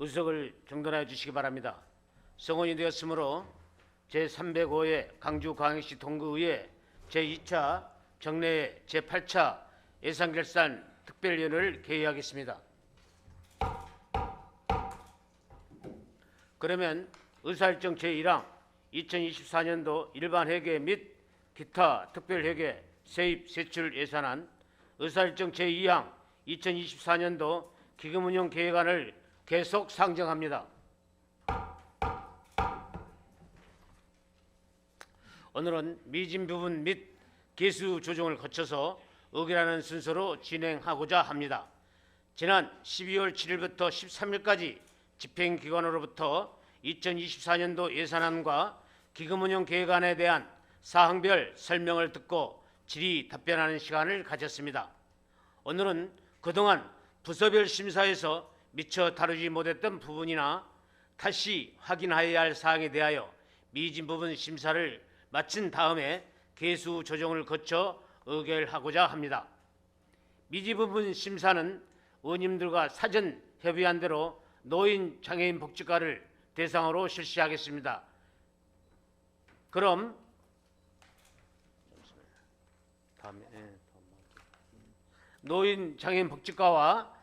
의석을 정돈하여 주시기 바랍니다. 성원이 되었으므로 제305회 강주광역시 동구의회 제2차 정례 제8차 예산결산 특별위원회를 개의하겠습니다. 그러면 의사일정 제1항 2024년도 일반회계 및 기타 특별회계 세입 세출 예산안, 의사일정 제2항 2024년도 기금운용 계획안을 계속 상정합니다. 오늘은 미진 부분 및 개수 조정을 거쳐서 의결하는 순서로 진행하고자 합니다. 지난 12월 7일부터 13일까지 집행기관으로부터 2024년도 예산안과 기금운용 계획안에 대한 사항별 설명을 듣고 질의 답변하는 시간을 가졌습니다. 오늘은 그동안 부서별 심사에서 미처 다루지 못했던 부분이나 다시 확인하여야 할 사항에 대하여 미진 부분 심사를 마친 다음에 개수 조정을 거쳐 의결하고자 합니다. 미진 부분 심사는 의원님들과 사전 협의한 대로 노인 장애인 복지과를 대상으로 실시하겠습니다. 그럼 노인 장애인 복지과와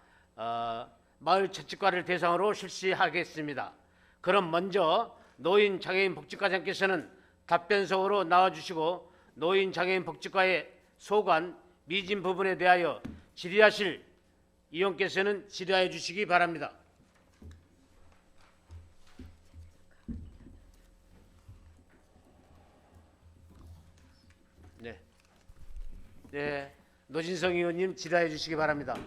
마을 채찍과를 대상으로 실시하겠습니다. 그럼 먼저 노인 장애인 복지과장께서는 답변석으로 나와주시고 노인 장애인 복지과의 소관 미진 부분에 대하여 질의하실 의원께서는 질의하여 주시기 바랍니다. 네, 노진성 의원님 질의하여 주시기 바랍니다.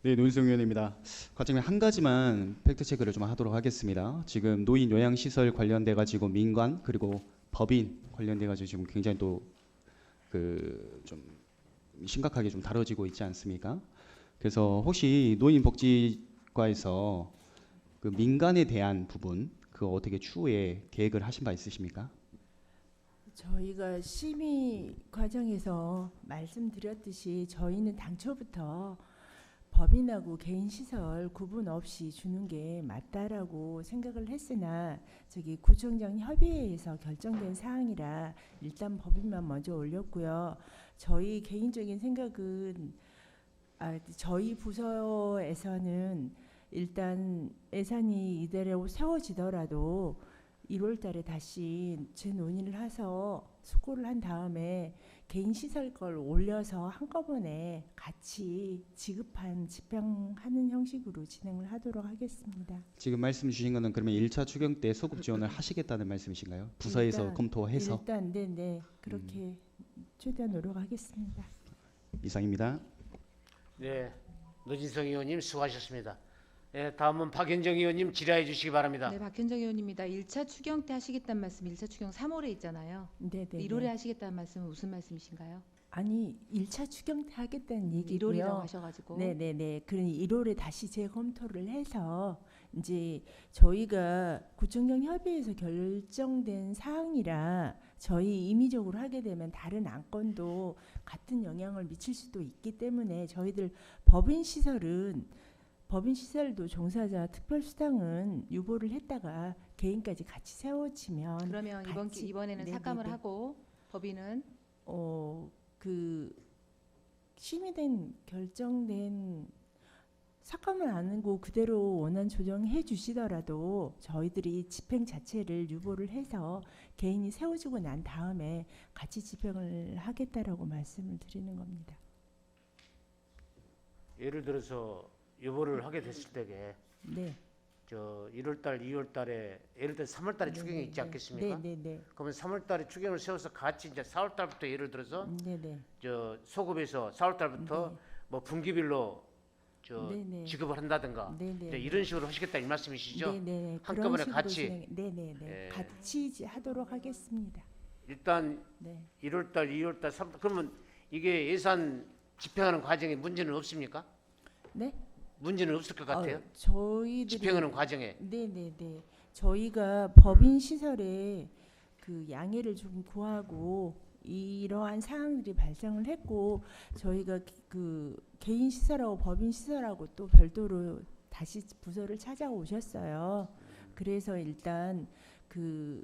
네, 노인성 의원입니다. 과장님 한 가지만 팩트 체크를 좀 하도록 하겠습니다. 지금 노인 요양 시설 관련돼 가지고 민관 그리고 법인 관련돼 가지고 지금 굉장히 또 좀 심각하게 좀 다뤄지고 있지 않습니까? 그래서 혹시 노인복지과에서 그 민간에 대한 부분 그거 어떻게 추후에 계획을 하신 바 있으십니까? 저희가 심의 과정에서 말씀드렸듯이 저희는 당초부터 법인하고 개인 시설 구분 없이 주는 게 맞다라고 생각을 했으나 저기 구청장 협의회에서 결정된 사항이라 일단 법인만 먼저 올렸고요. 저희 개인적인 생각은 저희 부서에서는 일단 예산이 이대로 세워지더라도 1월 달에 다시 재논의를 해서 숙고를 한 다음에 개인 시설 걸 올려서 한꺼번에 같이 집행하는 형식으로 진행을 하도록 하겠습니다. 지금 말씀 주신 거는 그러면 1차 추경 때 소급 지원을 하시겠다는 말씀이신가요? 부서에서 검토해서? 일단 네 그렇게 최대한 노력하겠습니다. 이상입니다. 네, 노진성 의원님 수고하셨습니다. 네, 다음은 박현정 의원님 질의해 주시기 바랍니다. 네, 박현정 의원입니다. 1차 추경 때 하시겠다는 말씀, 1차 추경 3월에 있잖아요. 네. 1월에 하시겠다는 말씀은 무슨 말씀이신가요? 아니 1차 추경 때 하겠다는 얘기고요. 1월이라고 하셔가지고. 네네네. 그러니 1월에 다시 재검토를 해서 이제 저희가 구청장 협의회에서 결정된 사항이라 저희 임의적으로 하게 되면 다른 안건도 같은 영향을 미칠 수도 있기 때문에 저희들 법인 시설도 종사자 특별수당은 유보를 했다가 개인까지 같이 세워지면 그러면 이번에는 네네네. 삭감을 하고 법인은 결정된 삭감을 안 하고 그대로 원안 조정해 주시더라도 저희들이 집행 자체를 유보를 해서 개인이 세워지고 난 다음에 같이 집행을 하겠다라고 말씀을 드리는 겁니다. 예를 들어서 유보를 하게 됐을 때에 네. 저 1월달, 2월달에 예를 들어 3월달에 추경이 있지 않겠습니까? 네네네. 그러면 3월달에 추경을 세워서 같이 이제 4월달부터 예를 들어서 네네. 저 소급에서 4월달부터 뭐 분기별로 저 네네. 지급을 한다든가 네네. 이제 이런 식으로 하시겠다 이 말씀이시죠? 네네. 한꺼번에 같이. 네네네. 예. 같이 하도록 하겠습니다. 일단 네. 1월달, 2월달, 3월달 그러면 이게 예산 집행하는 과정에 문제는 없습니까? 네? 문제는 없을 것 같아요. 저희들이 집행하는 과정에. 네네네. 저희가 법인 시설에 그 양해를 좀 구하고 이러한 사항들이 발생을 했고 저희가 그 개인 시설하고 법인 시설하고 또 별도로 다시 부서를 찾아오셨어요. 그래서 일단 그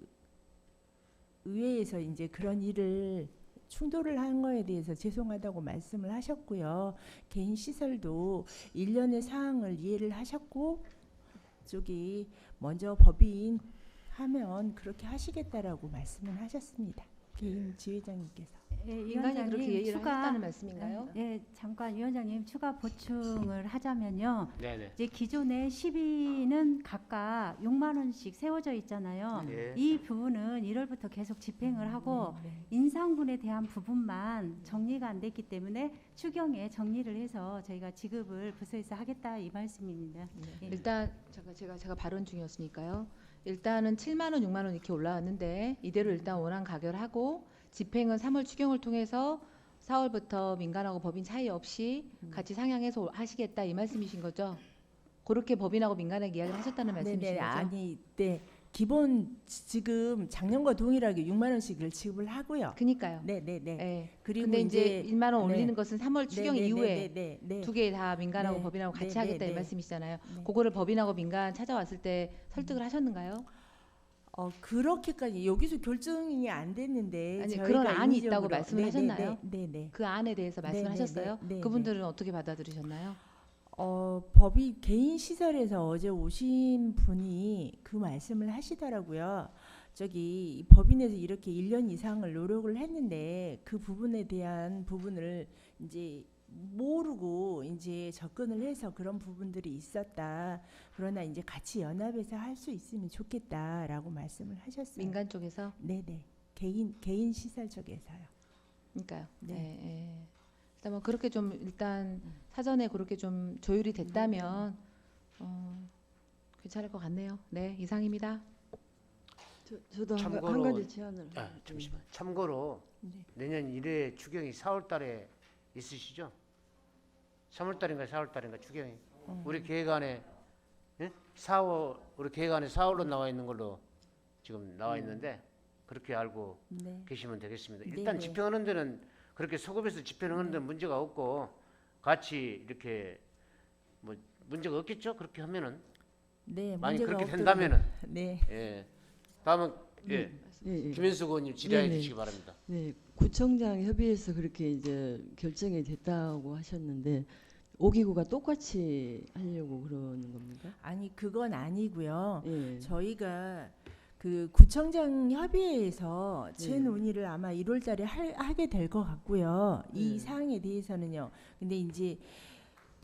의회에서 이제 그런 일을 충돌을 한 거에 대해서 죄송하다고 말씀을 하셨고요. 개인 시설도 일련의 사항을 이해를 하셨고 저기 먼저 법인 하면 그렇게 하시겠다라고 말씀을 하셨습니다. 개인 지회장님께서. 예, 민간이 그렇게 얘기를 추가, 하셨다는 말씀인가요? 예, 잠깐 위원장님 추가 보충을 하자면요. 네네. 이제 기존에 시비는 각각 6만 원씩 세워져 있잖아요. 예. 이 부분은 1월부터 계속 집행을 하고 네. 인상분에 대한 부분만 정리가 안 됐기 때문에 추경에 정리를 해서 저희가 지급을 부서에서 하겠다 이 말씀입니다. 예. 일단 제가 발언 중이었으니까요. 일단은 7만 원, 6만 원 이렇게 올라왔는데 이대로 일단 원안 가결하고 집행은 3월 추경을 통해서 4월부터 민간하고 법인 차이 없이 같이 상향해서 하시겠다 이 말씀이신 거죠? 그렇게 법인하고 민간하고 이야기를 하셨다는 말씀이신 네네 거죠? 아니 네 기본 지금 작년과 동일하게 6만 원씩을 지급을 하고요. 그니까요. 네네네. 네. 그리고 근데 이제 1만 원 올리는 네. 것은 3월 추경 네네네네네. 이후에 네. 두 개 다 민간하고 네. 법인하고 같이 네, 하겠다 네, 이 네. 말씀이시잖아요. 네. 그거를 법인하고 민간 찾아왔을 때 설득을 하셨는가요? 그렇게까지 여기서 결정이 안 됐는데 아니, 저희가 그런 안이 있다고 임의적으로- 말씀을 하셨나요? 네네. 그 안에 대해서 네, 말씀하셨어요? 네, 네, 네, 그분들은 어떻게 받아들이셨나요? 법이 개인 시설에서 어제 오신 분이 그 말씀을 하시더라고요. 저기 법인에서 이렇게 1년 이상을 노력을 했는데 그 부분에 대한 부분을 이제 모르고 이제 접근을 해서 그런 부분들이 있었다. 그러나 이제 같이 연합해서 할 수 있으면 좋겠다라고 말씀을 하셨어요. 민간 쪽에서? 네네. 개인 시설 쪽에서요. 그러니까요. 네. 네. 예. 일단 뭐 그렇게 좀 일단 사전에 그렇게 좀 조율이 됐다면 괜찮을 것 같네요. 네, 이상입니다. 저도 한 참고로- 가지 제안을. 잠시만. 참고로 네. 내년 1회 추경이 4월달에 있으시죠? 3월달인가 4월달인가 추경이. 우리 계획안에 예? 4월 우리 계획안에 4월로 나와 있는 걸로 지금 나와 있는데 그렇게 알고 네. 계시면 되겠습니다. 일단 네네. 집행하는 데는 그렇게 소급해서 집행하는 데는 문제가 없고 같이 이렇게 뭐 문제가 없겠죠? 그렇게 하면은 네. 만약 문제가 그렇게 없도록- 된다면은 네. 예. 다음은 예. 예, 예. 김현숙 의원님 질의해 네네. 주시기 바랍니다. 네, 구청장 협의회에서 그렇게 이제 결정이 됐다고 하셨는데 5기구가 똑같이 하려고 그러는 겁니까? 아니 그건 아니고요. 예. 저희가 그 구청장 협의회에서 네. 재논의를 아마 1월달에 하게 될 것 같고요. 이 네. 사항에 대해서는요. 근데 이제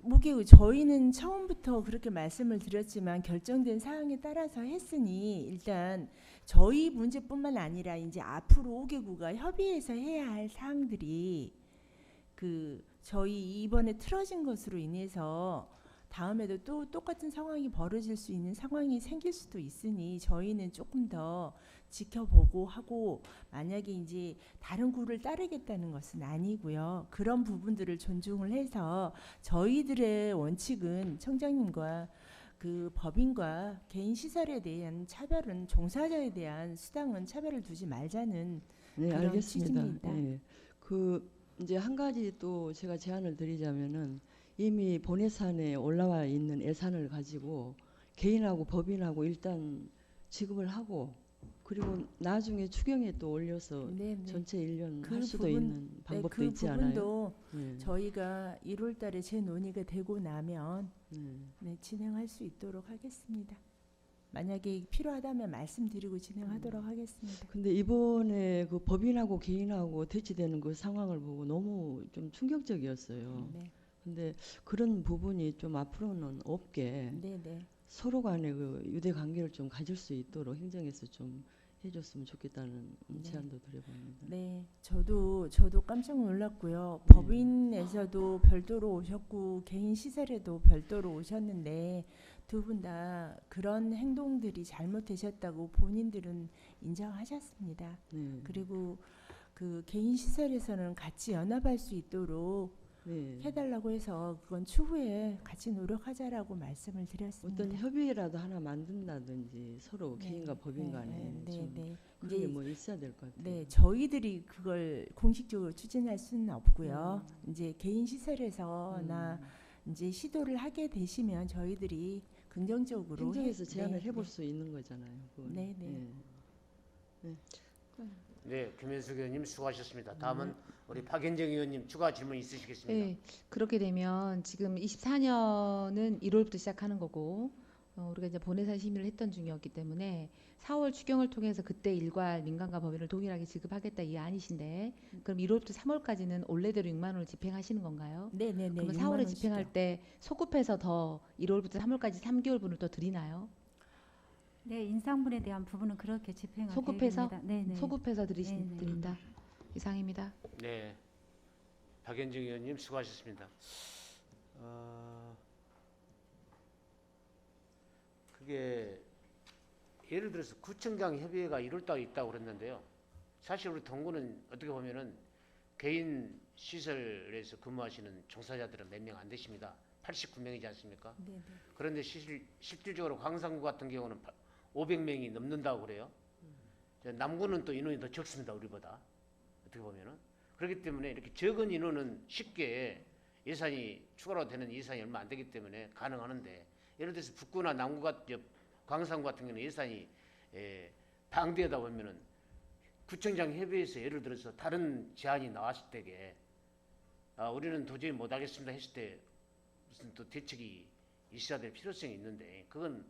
무기고 저희는 처음부터 그렇게 말씀을 드렸지만 결정된 사항에 따라서 했으니 일단 저희 문제뿐만 아니라 이제 앞으로 5개구가 협의해서 해야 할 사항들이 그 저희 이번에 틀어진 것으로 인해서 다음에도 또 똑같은 상황이 벌어질 수 있는 상황이 생길 수도 있으니 저희는 조금 더 지켜보고 하고 만약에 이제 다른 구를 따르겠다는 것은 아니고요. 그런 부분들을 존중을 해서 저희들의 원칙은 청장님과 그 법인과 개인 시설에 대한 차별은 종사자에 대한 수당은 차별을 두지 말자는 네, 그런 알겠습니다. 취지입니다. 예. 그 이제 한 가지 또 제가 제안을 드리자면은 이미 본예산에 올라와 있는 예산을 가지고 개인하고 법인하고 일단 지급을 하고 그리고 나중에 추경에 또 올려서 네, 네. 전체 1년 그 할 수도 부분- 있는 방법도 그 있지 않아요? 부분도 예. 저희가 1월달에 재논의가 되고 나면 예. 네, 진행할 수 있도록 하겠습니다. 만약에 필요하다면 말씀드리고 진행하도록 하겠습니다. 근데 이번에 그 법인하고 개인하고 대치되는 그 상황을 보고 너무 좀 충격적이었어요. 네, 근데 그런 부분이 좀 앞으로는 없게 네, 네. 서로 간의 그 유대 관계를 좀 가질 수 있도록 행정에서 좀 해줬으면 좋겠다는 제안도 드려봅니다. 네, 저도 깜짝 놀랐고요. 네. 법인에서도 별도로 오셨고 개인 시설에도 별도로 오셨는데 두 분 다 그런 행동들이 잘못되셨다고 본인들은 인정하셨습니다. 네. 그리고 그 개인 시설에서는 같이 연합할 수 있도록 네. 해달라고 해서 그건 추후에 같이 노력하자라고 말씀을 드렸습니다. 어떤 협의라도 하나 만든다든지 서로 네, 개인과 법인 간에 네, 좀 네. 그런 게 이제 뭐 있어야 될 것 같아요. 네, 저희들이 그걸 공식적으로 추진할 수는 없고요. 이제 개인 시설에서나 이제 시도를 하게 되시면 저희들이 긍정적으로 행정에서 제안을 네, 해볼 수 있는 거잖아요. 그건. 네, 네. 예. 네, 김현숙 의원님 수고하셨습니다. 다음은 우리 박현정 의원님 추가 질문 있으시겠습니까? 네, 그렇게 되면 지금 24년은 1월부터 시작하는 거고 우리가 이제 본회사 심의를 했던 중이었기 때문에 4월 추경을 통해서 그때 일괄 민간과 법인을 동일하게 지급하겠다 이 아니신데 그럼 1월부터 3월까지는 원래대로 6만 원을 집행하시는 건가요? 네, 네, 네. 그러면 6만 4월에 원씩이요. 집행할 때 소급해서 더 1월부터 3월까지 3개월분을 더 드리나요? 네, 인상분에 대한 부분은 그렇게 집행할 소급해서? 계획입니다. 네, 네. 소급해서 네네. 드린다. 이상입니다. 네, 박현정 의원님 수고하셨습니다. 그게 예를 들어서 구청장 협의회가 1월달에 있다고 그랬는데요. 사실 우리 동구는 어떻게 보면은 개인 시설에서 근무하시는 종사자들은 몇 명 안 되십니다. 89명이지 않습니까? 네, 네. 그런데 실질적으로 광산구 같은 경우는 500명이 넘는다고 그래요. 남구는 또 인원이 더 적습니다. 우리보다. 어떻게 보면은. 그렇기 때문에 이렇게 적은 인원은 쉽게 예산이 추가로 되는 예산이 얼마 안 되기 때문에 가능하는데 예를 들어서 북구나 남구가 광산구 같은 경우는 예산이 방대하다 보면은 구청장 협의회에서 예를 들어서 다른 제안이 나왔을 때에 우리는 도저히 못하겠습니다 했을 때 무슨 또 대책이 있어야 될 필요성이 있는데 그건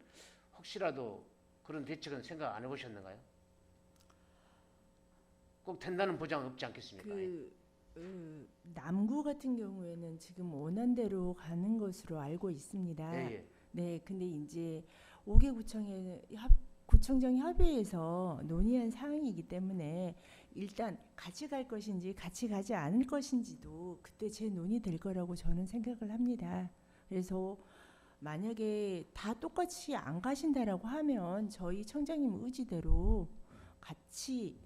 혹시라도 그런 대책은 생각 안 해보셨는가요? 꼭 된다는 보장은 없지 않겠습니까? 남구 같은 경우에는 지금 원안대로 가는 것으로 알고 있습니다. 예, 예. 네, 근데 이제 5개 구청장 협의회에서 논의한 사항이기 때문에 일단 같이 갈 것인지 같이 가지 않을 것인지도 그때 재논의될 거라고 저는 생각을 합니다. 그래서 만약에 다 똑같이 안 가신다라고 하면 저희 청장님 의지대로 같이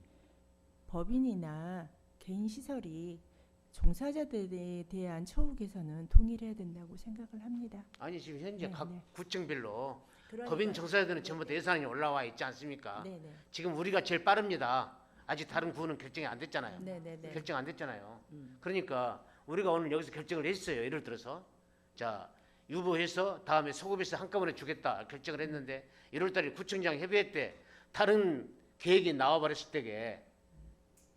법인이나 개인 시설이 종사자들에 대한 처우 개선은 동일해야 된다고 생각을 합니다. 아니 지금 현재 네, 각 네. 구청별로 그러니까요. 법인 종사자들은 전부 다 예산이 올라와 있지 않습니까? 네, 네. 지금 우리가 제일 빠릅니다. 아직 다른 구는 결정이 안 됐잖아요. 네, 네, 네. 결정 안 됐잖아요. 그러니까 우리가 오늘 여기서 결정을 했어요. 예를 들어서 자 유보해서 다음에 소급해서 한꺼번에 주겠다 결정을 했는데 1월달에 구청장 협의회 때 다른 계획이 나와버렸을 때에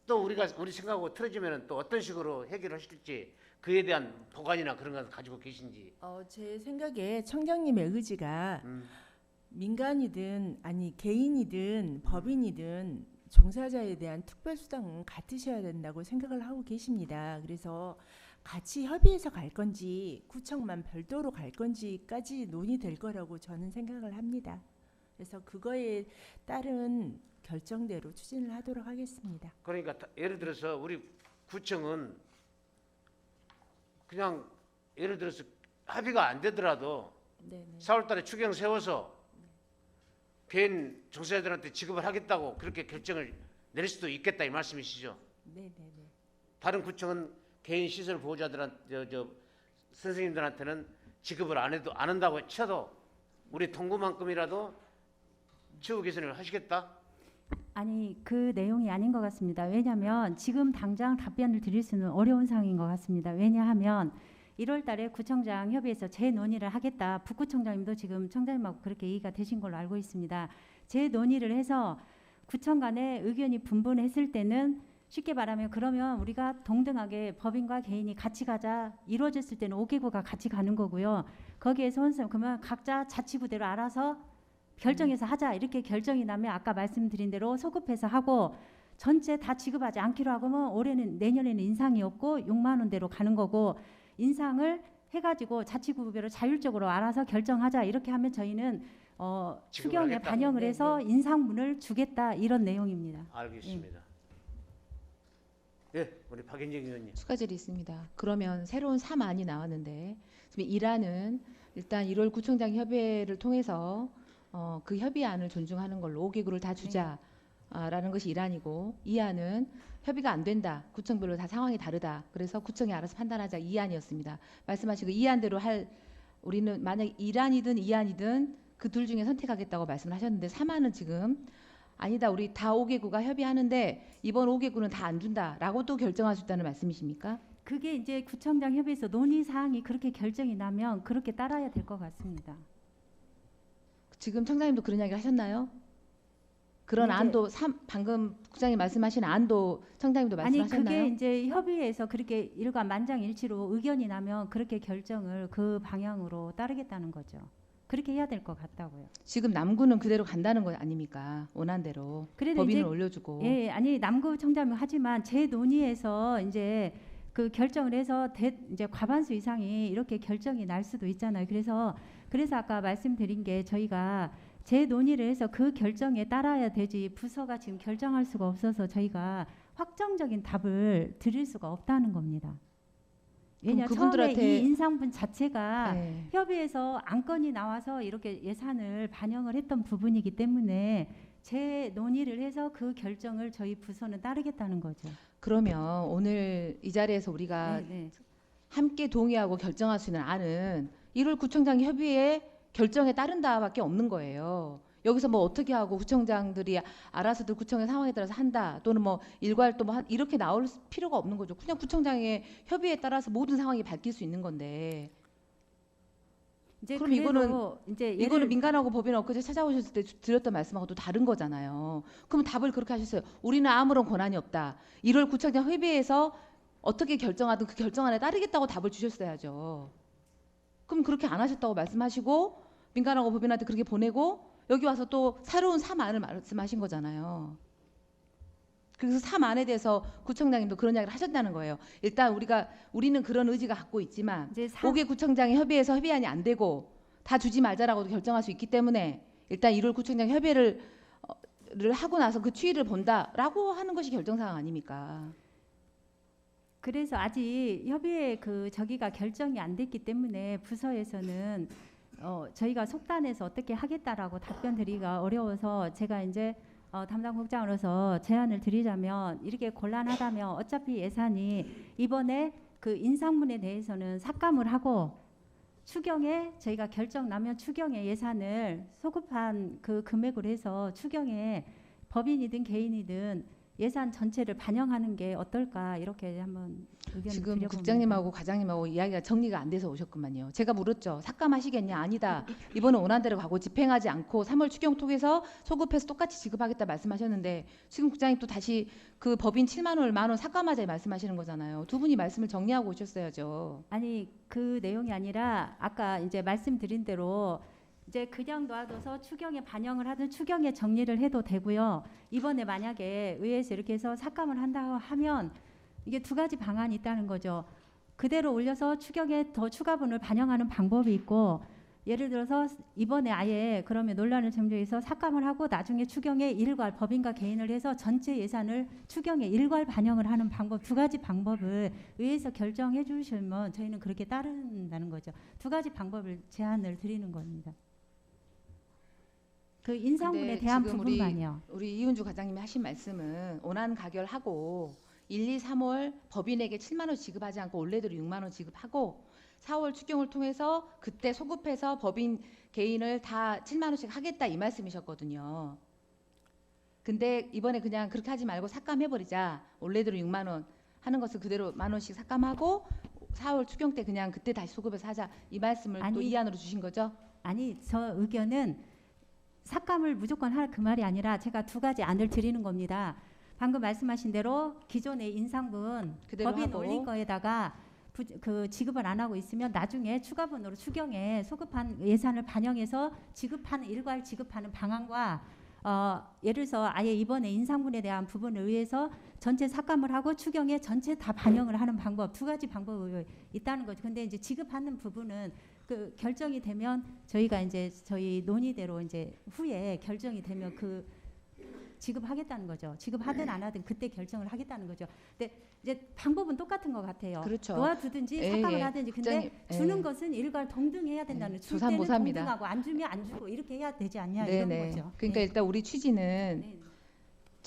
또 우리 생각하고 틀어지면 또 어떤 식으로 해결하실지 그에 대한 보관이나 그런 걸 가지고 계신지. 제 생각에 청장님의 의지가 민간이든 아니 개인이든 법인이든 종사자에 대한 특별수당은 같으셔야 된다고 생각을 하고 계십니다. 그래서 같이 협의해서 갈 건지 구청만 별도로 갈 건지까지 논의될 거라고 저는 생각을 합니다. 그래서 그거에 따른 결정대로 추진을 하도록 하겠습니다. 그러니까 예를 들어서 우리 구청은 그냥 예를 들어서 합의가 안 되더라도 네, 네. 4월달에 추경 세워서 개인 종사자들한테 지급을 하겠다고 그렇게 결정을 내릴 수도 있겠다 이 말씀이시죠? 네, 네, 네. 다른 구청은 개인 시설 보호자들한테 선생님들한테는 지급을 안 한다고 쳐도 우리 동구만큼이라도 처우 개선을 하시겠다? 아니 그 내용이 아닌 것 같습니다. 왜냐하면 지금 당장 답변을 드릴 수는 어려운 상황인 것 같습니다. 왜냐하면 1월달에 구청장 협의회에서 재논의를 하겠다. 북구청장님도 지금 청장님하고 그렇게 얘기가 되신 걸로 알고 있습니다. 재논의를 해서 구청 간에 의견이 분분했을 때는 쉽게 말하면 그러면 우리가 동등하게 법인과 개인이 같이 가자 이루어졌을 때는 5개구가 같이 가는 거고요. 거기에서 혼선 그러면 각자 자치구대로 알아서 결정해서 하자 이렇게 결정이 나면 아까 말씀드린 대로 소급해서 하고 전체 다 지급하지 않기로 하고는 올해는 내년에는 인상이 없고 6만 원대로 가는 거고 인상을 해가지고 자치구별로 자율적으로 알아서 결정하자 이렇게 하면 저희는 추경에 하겠다. 반영을 네, 해서 인상분을 주겠다 이런 내용입니다. 알겠습니다. 예, 우리 박현정 의원님. 추가질이 있습니다. 그러면 새로운 3안이 나왔는데 지금 1안은 일단 1월 구청장 협의회를 통해서 그 협의안을 존중하는 걸로 5개구를 다 주자. 라는 것이 1안이고 2안은 협의가 안 된다. 구청별로 다 상황이 다르다. 그래서 구청이 알아서 판단하자. 2안이었습니다. 말씀하신 그 2안대로 우리는 만약 1안이든 2안이든 그 둘 중에 선택하겠다고 말씀을 하셨는데 3안은 지금 아니다. 우리 다 5개구가 협의하는데 이번 5개구는 다 안 준다라고 또 결정할 수 있다는 말씀이십니까? 그게 이제 구청장 협의에서 논의 사항이 그렇게 결정이 나면 그렇게 따라야 될 것 같습니다. 지금 청장님도 그런 이야기를 하셨나요? 그런 이제- 안도 방금 국장님 말씀하신 안도 청장님도 아니 말씀하셨나요? 그게 이제 협의에서 그렇게 일과 만장일치로 의견이 나면 그렇게 결정을 그 방향으로 따르겠다는 거죠. 그렇게 해야 될 것 같다고요. 지금 남구는 그대로 간다는 거 아닙니까? 원안대로 그래도 법인을 이제 올려주고. 예, 아니 남구청장은 하지만 제 논의에서 이제 그 결정을 해서 이제 과반수 이상이 이렇게 결정이 날 수도 있잖아요. 그래서 아까 말씀드린 게 저희가 제 논의를 해서 그 결정에 따라야 되지 부서가 지금 결정할 수가 없어서 저희가 확정적인 답을 드릴 수가 없다는 겁니다. 왜냐 처음에 그분들한테- 이 인상분 자체가 네. 협의에서 안건이 나와서 이렇게 예산을 반영을 했던 부분이기 때문에 제 논의를 해서 그 결정을 저희 부서는 따르겠다는 거죠. 그러면 오늘 이 자리에서 우리가 네, 네. 함께 동의하고 결정할 수 있는 안은 1월 구청장 협의의 결정에 따른다밖에 없는 거예요. 여기서 뭐 어떻게 하고 구청장들이 알아서들 구청의 상황에 따라서 한다 또는 뭐 일괄 또 뭐 이렇게 나올 필요가 없는 거죠. 그냥 구청장의 협의에 따라서 모든 상황이 바뀔 수 있는 건데 이제 그럼 그래도 이제 이거는 민간하고 법인 엊그제 찾아오셨을 때 드렸던 말씀하고 또 다른 거잖아요. 그럼 답을 그렇게 하셨어요. 우리는 아무런 권한이 없다. 1월 구청장 협의에서 어떻게 결정하든 그 결정안에 따르겠다고 답을 주셨어야죠. 그럼 그렇게 안 하셨다고 말씀하시고 민간하고 법인한테 그렇게 보내고 여기 와서 또 새로운 3안을 말씀하신 거잖아요. 그래서 3안에 대해서 구청장님도 그런 이야기를 하셨다는 거예요. 일단 우리는 그런 의지가 갖고 있지만 이제 5개 구청장이 협의해서 협의안이 안 되고 다 주지 말자라고도 결정할 수 있기 때문에 일단 1월 구청장 협의를 하고 나서 그 추이를 본다라고 하는 것이 결정사항 아닙니까? 그래서 아직 협의회 저기가 결정이 안 됐기 때문에 부서에서는 저희가 속단해서 어떻게 하겠다라고 답변 드리기가 어려워서 제가 이제 담당 국장으로서 제안을 드리자면 이렇게 곤란하다면 어차피 예산이 이번에 그 인상분에 대해서는 삭감을 하고 추경에 저희가 결정 나면 추경에 예산을 소급한 그 금액으로 해서 추경에 법인이든 개인이든 예산 전체를 반영하는 게 어떨까 이렇게 한번 의견을 지금 드려봅니다. 국장님하고 과장님하고 이야기가 정리가 안 돼서 오셨구만요. 제가 물었죠. 삭감하시겠냐? 아니다. 이번은 원안대로 가고 집행하지 않고 3월 추경 통해서 소급해서 똑같이 지급하겠다 말씀하셨는데 지금 국장님 또 다시 그 법인 7만 원, 만 원 삭감하자 말씀하시는 거잖아요. 두 분이 말씀을 정리하고 오셨어야죠. 아니 그 내용이 아니라 아까 이제 말씀드린 대로 이제 그냥 놔둬서 추경에 반영을 하든 추경에 정리를 해도 되고요. 이번에 만약에 의회에서 이렇게 해서 삭감을 한다고 하면 이게 두 가지 방안이 있다는 거죠. 그대로 올려서 추경에 더 추가분을 반영하는 방법이 있고 예를 들어서 이번에 아예 그러면 논란을 정리해서 삭감을 하고 나중에 추경에 일괄 법인과 개인을 해서 전체 예산을 추경에 일괄 반영을 하는 방법 두 가지 방법을 의회에서 결정해 주시면 저희는 그렇게 따른다는 거죠. 두 가지 방법을 제안을 드리는 겁니다. 그 인상분에 근데 대한 지금 부분만요. 우리 이은주 과장님이 하신 말씀은 원안 가결하고 1, 2, 3월 법인에게 7만 원 지급하지 않고 원래대로 6만 원 지급하고 4월 추경을 통해서 그때 소급해서 법인 개인을 다 7만 원씩 하겠다 이 말씀이셨거든요. 근데 이번에 그냥 그렇게 하지 말고 삭감해버리자. 원래대로 6만 원 하는 것을 그대로 만 원씩 삭감하고 4월 추경 때 그냥 그때 다시 소급해서 하자 이 말씀을 또 아니, 이안으로 주신 거죠? 아니 저 의견은 삭감을 무조건 할 그 말이 아니라 제가 두 가지 안을 드리는 겁니다. 방금 말씀하신 대로 기존의 인상분 그대로 법인 하고. 올린 거에다가 그 지급을 안 하고 있으면 나중에 추가분으로 추경에 소급한 예산을 반영해서 일괄 지급하는 방안과 예를 들어서 아예 이번에 인상분에 대한 부분을 의해서 전체 삭감을 하고 추경에 전체 다 반영을 하는 방법 두 가지 방법이 있다는 거죠. 근데 이제 지급하는 부분은 그 결정이 되면 저희가 이제 저희 논의대로 이제 후에 결정이 되면 그 지급하겠다는 거죠. 지급하든 안 하든 그때 결정을 하겠다는 거죠. 근데 이제 방법은 똑같은 것 같아요. 그렇죠. 놓아두든지 예, 삭감을 예. 하든지. 근데 국장님, 주는 예. 것은 일괄 동등해야 된다는 줄 때는 조삼모사입니다. 동등하고 안 주면 안 주고 이렇게 해야 되지 않냐 이런 네네. 거죠. 그러니까 네. 일단 우리 취지는 네.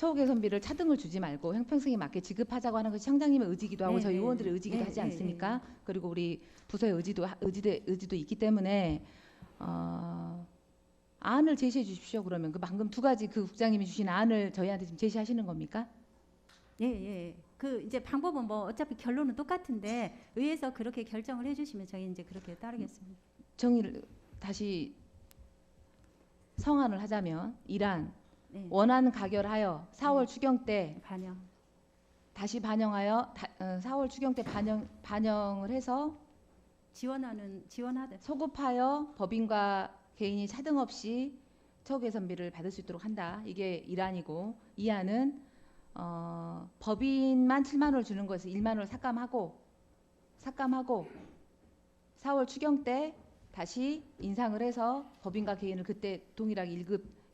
처우 개선비를 차등을 주지 말고 형평성에 맞게 지급하자고 하는 것이 청장님의 의지기도 하고 네, 저희 네. 의원들의 의지기도 네, 하지 네, 않습니까? 그리고 우리 부서의 의지도 있기 때문에 안을 제시해 주십시오. 그러면 그 방금 두 가지 그 국장님이 주신 안을 저희한테 지금 제시하시는 겁니까? 예, 예. 그 이제 방법은 뭐 어차피 결론은 똑같은데 의회에서 그렇게 결정을 해주시면 저희 이제 그렇게 따르겠습니다. 정의를 다시 성안을 하자면 일안 네. 원안 가결하여 4월 추경 때 반영. 다시 반영하여 4월 추경 때 반영을 해서 지원하되. 소급하여 법인과 개인이 차등 없이 처우 개선비를 받을 수 있도록 한다. 이게 1안이고 2안은 법인만 7만 원을 주는 것을 1만 원을 삭감하고 4월 추경 때 다시 인상을 해서 법인과 개인을 그때 동일하게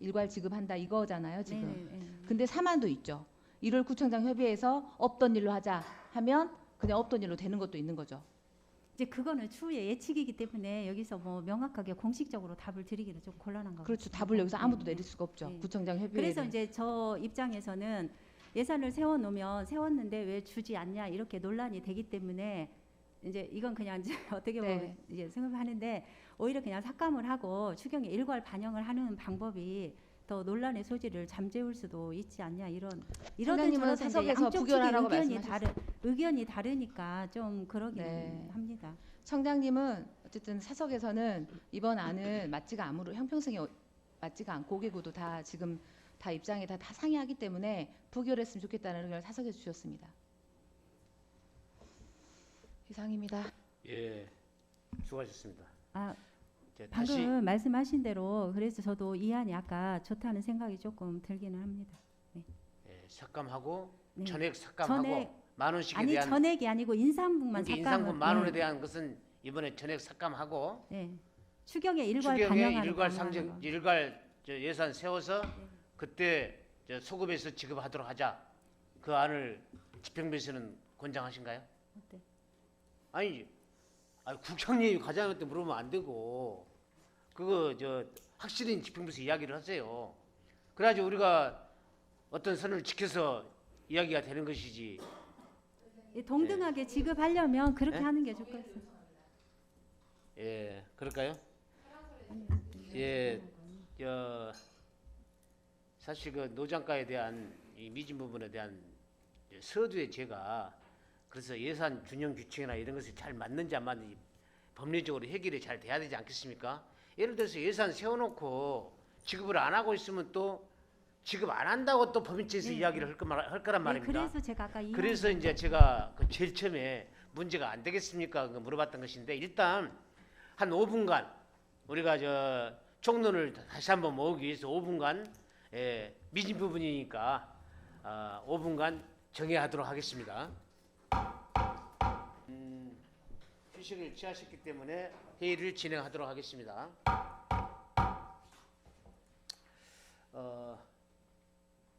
일괄 지급한다 이거잖아요 지금. 네, 네. 근데 3안도 있죠. 1월 구청장 협의회에서 없던 일로 하자 하면 그냥 없던 일로 되는 것도 있는 거죠. 이제 그거는 추후에 예측이기 때문에 여기서 뭐 명확하게 공식적으로 답을 드리기는 좀 곤란한 것 그렇죠. 같습니다. 답을 여기서 아무도 네, 내릴 수가 없죠. 네. 구청장 협의회. 그래서 이제 저 입장에서는 예산을 세웠는데 왜 주지 않냐 이렇게 논란이 되기 때문에 이제 이건 그냥 이제 어떻게 보면 네. 이제 생각하는데 오히려 그냥 삭감을 하고 추경에 일괄 반영을 하는 방법이 더 논란의 소지를 잠재울 수도 있지 않냐 이러든 청장님은 저러든 이제 사석에서 양쪽 측의 부결하라고 의견이 다르니까 좀 그러긴 네. 합니다. 청장님은 어쨌든 사석에서는 이번 안은 형평성이 맞지가 않고 5개구도 다 지금 다 입장에 다 상의하기 때문에 부결했으면 좋겠다는 의견을 사석에 주셨습니다. 이상입니다. 예, 수고하셨습니다. 아, 이제 방금 다시 말씀하신 대로 그래서 저도 이 안이 아까 좋다는 생각이 조금 들기는 합니다. 예, 삭감하고 네. 전액 삭감하고 전액, 만 원씩에 아니 대한 전액이 아니고 인상분만 여기 삭감을 인상분 만 원에 대한 것은 이번에 전액 삭감하고 네. 추경에 일괄 추경에 반영하는 일괄 방향으로. 상정 일괄 예산 세워서 그때 소급해서 지급하도록 하자. 그 안을 집행부에서는 권장하신가요? 어때? 아니 국장님이 과장님한테 물으면 안 되고 그거 확실히 집행부에서 이야기를 하세요. 그래야지 우리가 어떤 선을 지켜서 이야기가 되는 것이지. 동등하게 지급하려면 그렇게 네? 하는 게 좋을 것 같습니다. 예, 그럴까요? 예, 사실 그 노장가에 대한 이 미진 부분에 대한 서두에 제가 그래서 예산 균형 규칙이나 이런 것이 잘 맞는지 안 맞는지 법리적으로 해결이 잘 돼야 되지 않겠습니까? 예를 들어서 예산 세워놓고 지급을 안 하고 있으면 또 지급 안 한다고 또 법인체에서 네. 이야기를 할 거란 네, 말입니다. 그래서 제가 아까 그래서 이제 제가 그 제일 처음에 문제가 안 되겠습니까? 그거 물어봤던 것인데 일단 한 5분간 우리가 총론을 다시 한번 모으기 위해서 5분간 미진 부분이니까 5분간 정해하도록 하겠습니다. 휴식을 취하셨기 때문에 회의를 진행하도록 하겠습니다.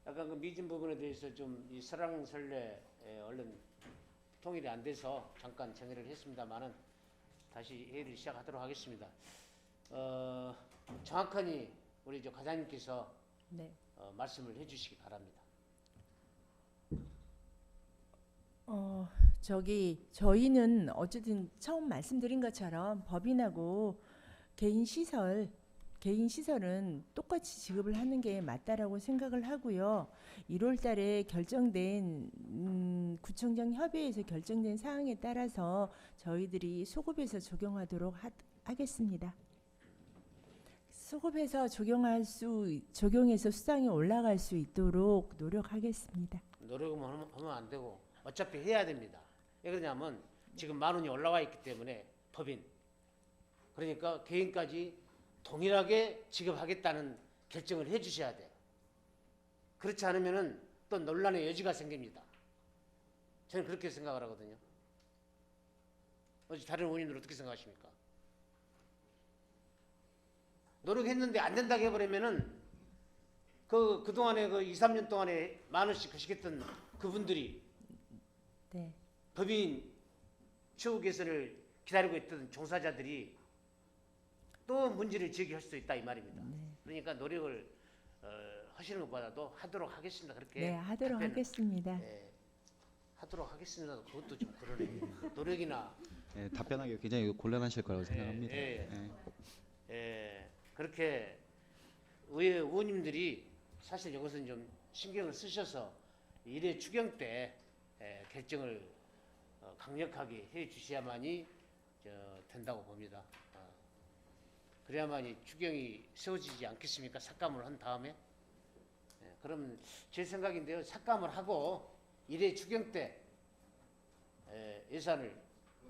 약간 그 미진 부분에 대해서 좀 이 설왕설래 얼른 통일이 안 돼서 잠깐 정리를 했습니다만은 다시 회의를 시작하도록 하겠습니다. 정확하니 우리 과장님께서 네. 말씀을 해주시기 바랍니다. 저희는 어쨌든 처음 말씀드린 것처럼 법인하고 개인 시설은 똑같이 지급을 하는 게 맞다라고 생각을 하고요. 1월 달에 결정된 구청장 협의회에서 결정된 사항에 따라서 저희들이 소급해서 적용하도록 하겠습니다. 소급해서 적용해서 수당이 올라갈 수 있도록 노력하겠습니다. 노력은 하면 안 되고 어차피 해야 됩니다. 왜 그러냐면 지금 만 원이 올라와 있기 때문에 법인 그러니까 개인까지 동일하게 지급하겠다는 결정을 해주셔야 돼요. 그렇지 않으면은 또 논란의 여지가 생깁니다. 저는 그렇게 생각을 하거든요. 다른 의원님들 어떻게 생각하십니까? 노력했는데 안 된다고 해버리면은 그동안에 2, 3년 동안에 만 원씩 하시겠던 그분들이 네. 법인 처우 개선을 기다리고 있던 종사자들이 또 문제를 제기할 수도 있다 이 말입니다. 그러니까 노력을 하시는 것보다도 하도록 하겠습니다. 그렇게 네, 하도록 답변을, 하겠습니다. 예, 하도록 하겠습니다. 그것도 좀 그러네. 노력이나 예, 답변하기 굉장히 곤란하실 거라고 생각합니다. 예. 예. 그렇게 의원님들이 사실 이것은 좀 신경을 쓰셔서 일회 추경 때 결정을 강력하게 해 주셔야만이 된다고 봅니다. 그래야만이 추경이 세워지지 않겠습니까? 삭감을 한 다음에. 그럼 제 생각인데요. 삭감을 하고 일회 추경 때 예산을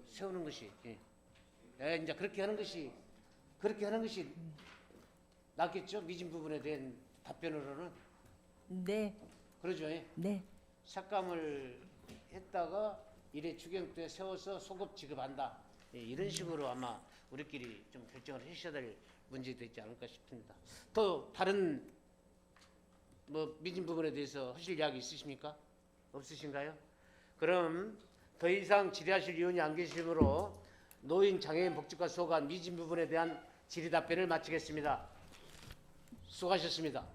세우는 것이 이제 그렇게 하는 것이 낫겠죠? 미진 부분에 대한 답변으로는 네, 그러죠. 예? 네, 삭감을 했다가 일회 추경 때 세워서 소급 지급한다. 이런 식으로 아마 우리끼리 좀 결정을 하셔야 될 문제가 되지 않을까 싶습니다. 또 다른 뭐 미진 부분에 대해서 하실 이야기 있으십니까? 없으신가요? 그럼 더 이상 질의하실 의원이 안 계시므로 노인 장애인 복지과 소관 미진 부분에 대한 질의 답변을 마치겠습니다. 수고하셨습니다.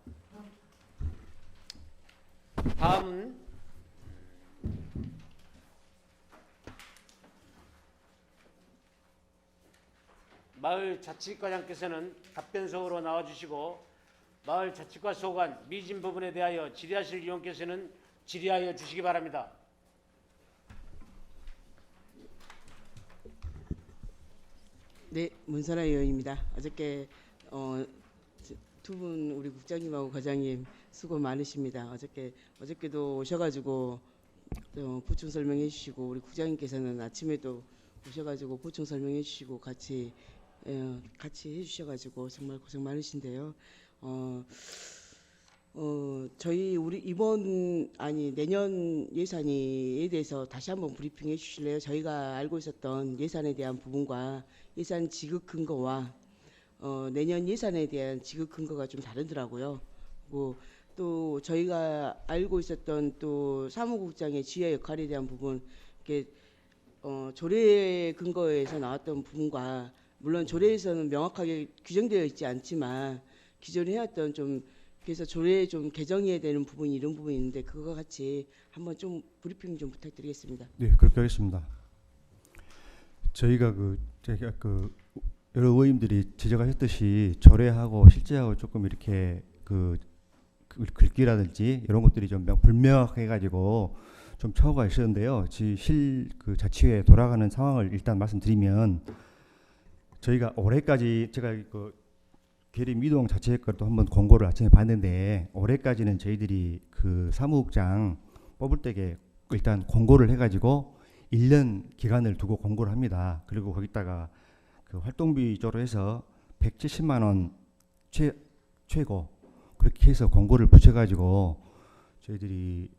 다음은 마을 자치과장께서는 답변석으로 나와주시고 마을 자치과 소관 미진 부분에 대하여 질의하실 의원께서는 질의하여 주시기 바랍니다. 네, 문선아 의원입니다. 어저께 두 분 우리 국장님하고 과장님 수고 많으십니다. 어저께도 오셔가지고 보충 설명해 주시고 우리 국장님께서는 아침에도 오셔가지고 보충 설명해 주시고 같이 해주셔가지고 정말 고생 많으신데요. 저희 우리 내년 예산에 대해서 다시 한번 브리핑해 주실래요? 저희가 알고 있었던 예산에 대한 부분과 예산 지급 근거와 내년 예산에 대한 지급 근거가 좀 다르더라고요. 그리고 또 저희가 알고 있었던 또 사무국장의 지휘 역할에 대한 부분, 이게 조례 근거에서 나왔던 부분과 물론 조례에서는 명확하게 규정되어 있지 않지만 기존에 해왔던 좀 그래서 조례에 좀 개정해야 되는 부분이 이런 부분이 있는데 그거 같이 한번 좀 브리핑 좀 부탁드리겠습니다. 네, 그렇게 하겠습니다. 저희가 여러 의원님들이 지적하셨듯이 조례하고 실제하고 조금 이렇게 그 글귀라든지 이런 것들이 좀 불명확해가지고 좀 차후가 있었는데요. 그 자치회에 돌아가는 상황을 일단 말씀드리면 저희가 올해까지 제가 계림 이동 자치회 것도 한번 공고를 아침에 봤는데 올해까지는 저희들이 그 사무국장 뽑을 때에 일단 공고를 해가지고 1년 기간을 두고 공고를 합니다. 그리고 거기다가 그 활동비 쪽으로 해서 170만 원 최고 그렇게 해서 공고를 붙여가지고 저희들이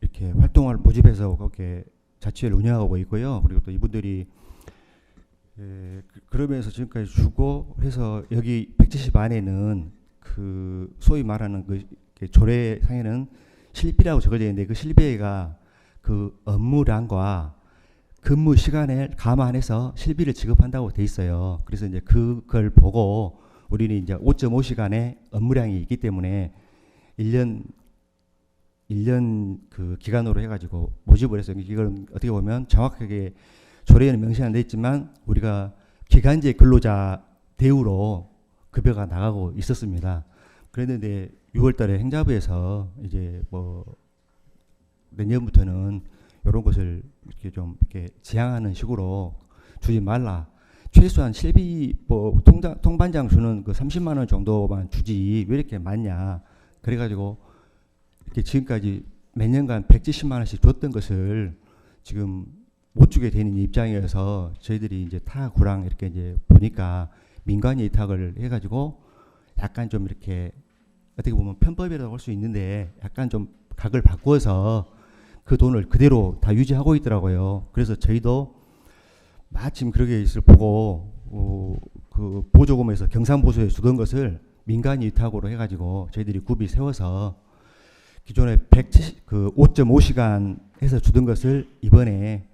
이렇게 활동을 모집해서 그렇게 자치회를 운영하고 있고요. 그리고 또 이분들이 그러면서 지금까지 주고 해서 여기 170 안에는 그 소위 말하는 그 조례상에는 실비라고 적어져 있는데 그 실비가 그 업무량과 근무 시간을 감안해서 실비를 지급한다고 돼 있어요. 그래서 이제 그걸 보고 우리는 이제 5.5시간의 업무량이 있기 때문에 1년 그 기간으로 해가지고 모집을 해서 이걸 어떻게 보면 정확하게 조례에는 명시 안 돼 있지만 우리가 기간제 근로자 대우로 급여가 나가고 있었습니다. 그랬는데 6월달에 행자부에서 이제 뭐 내년부터는 이런 것을 이렇게 좀 이렇게 지향하는 식으로 주지 말라. 최소한 실비 뭐 통반장 수는 그 30만 원 정도만 주지 왜 이렇게 많냐. 그래가지고 이렇게 지금까지 몇 년간 170만 원씩 줬던 것을 지금 못 주게 되는 입장이어서 저희들이 이제 타 구랑 이렇게 이제 보니까 민간이 위탁을 해가지고 약간 좀 이렇게 어떻게 보면 편법이라고 할 수 있는데 약간 좀 각을 바꾸어서 그 돈을 그대로 다 유지하고 있더라고요. 그래서 저희도 마침 그렇게 있을 보고 그 보조금에서 경상보수에 주던 것을 민간 위탁으로 해가지고 저희들이 굽이 세워서 기존에 5.5시간 해서 주던 것을 이번에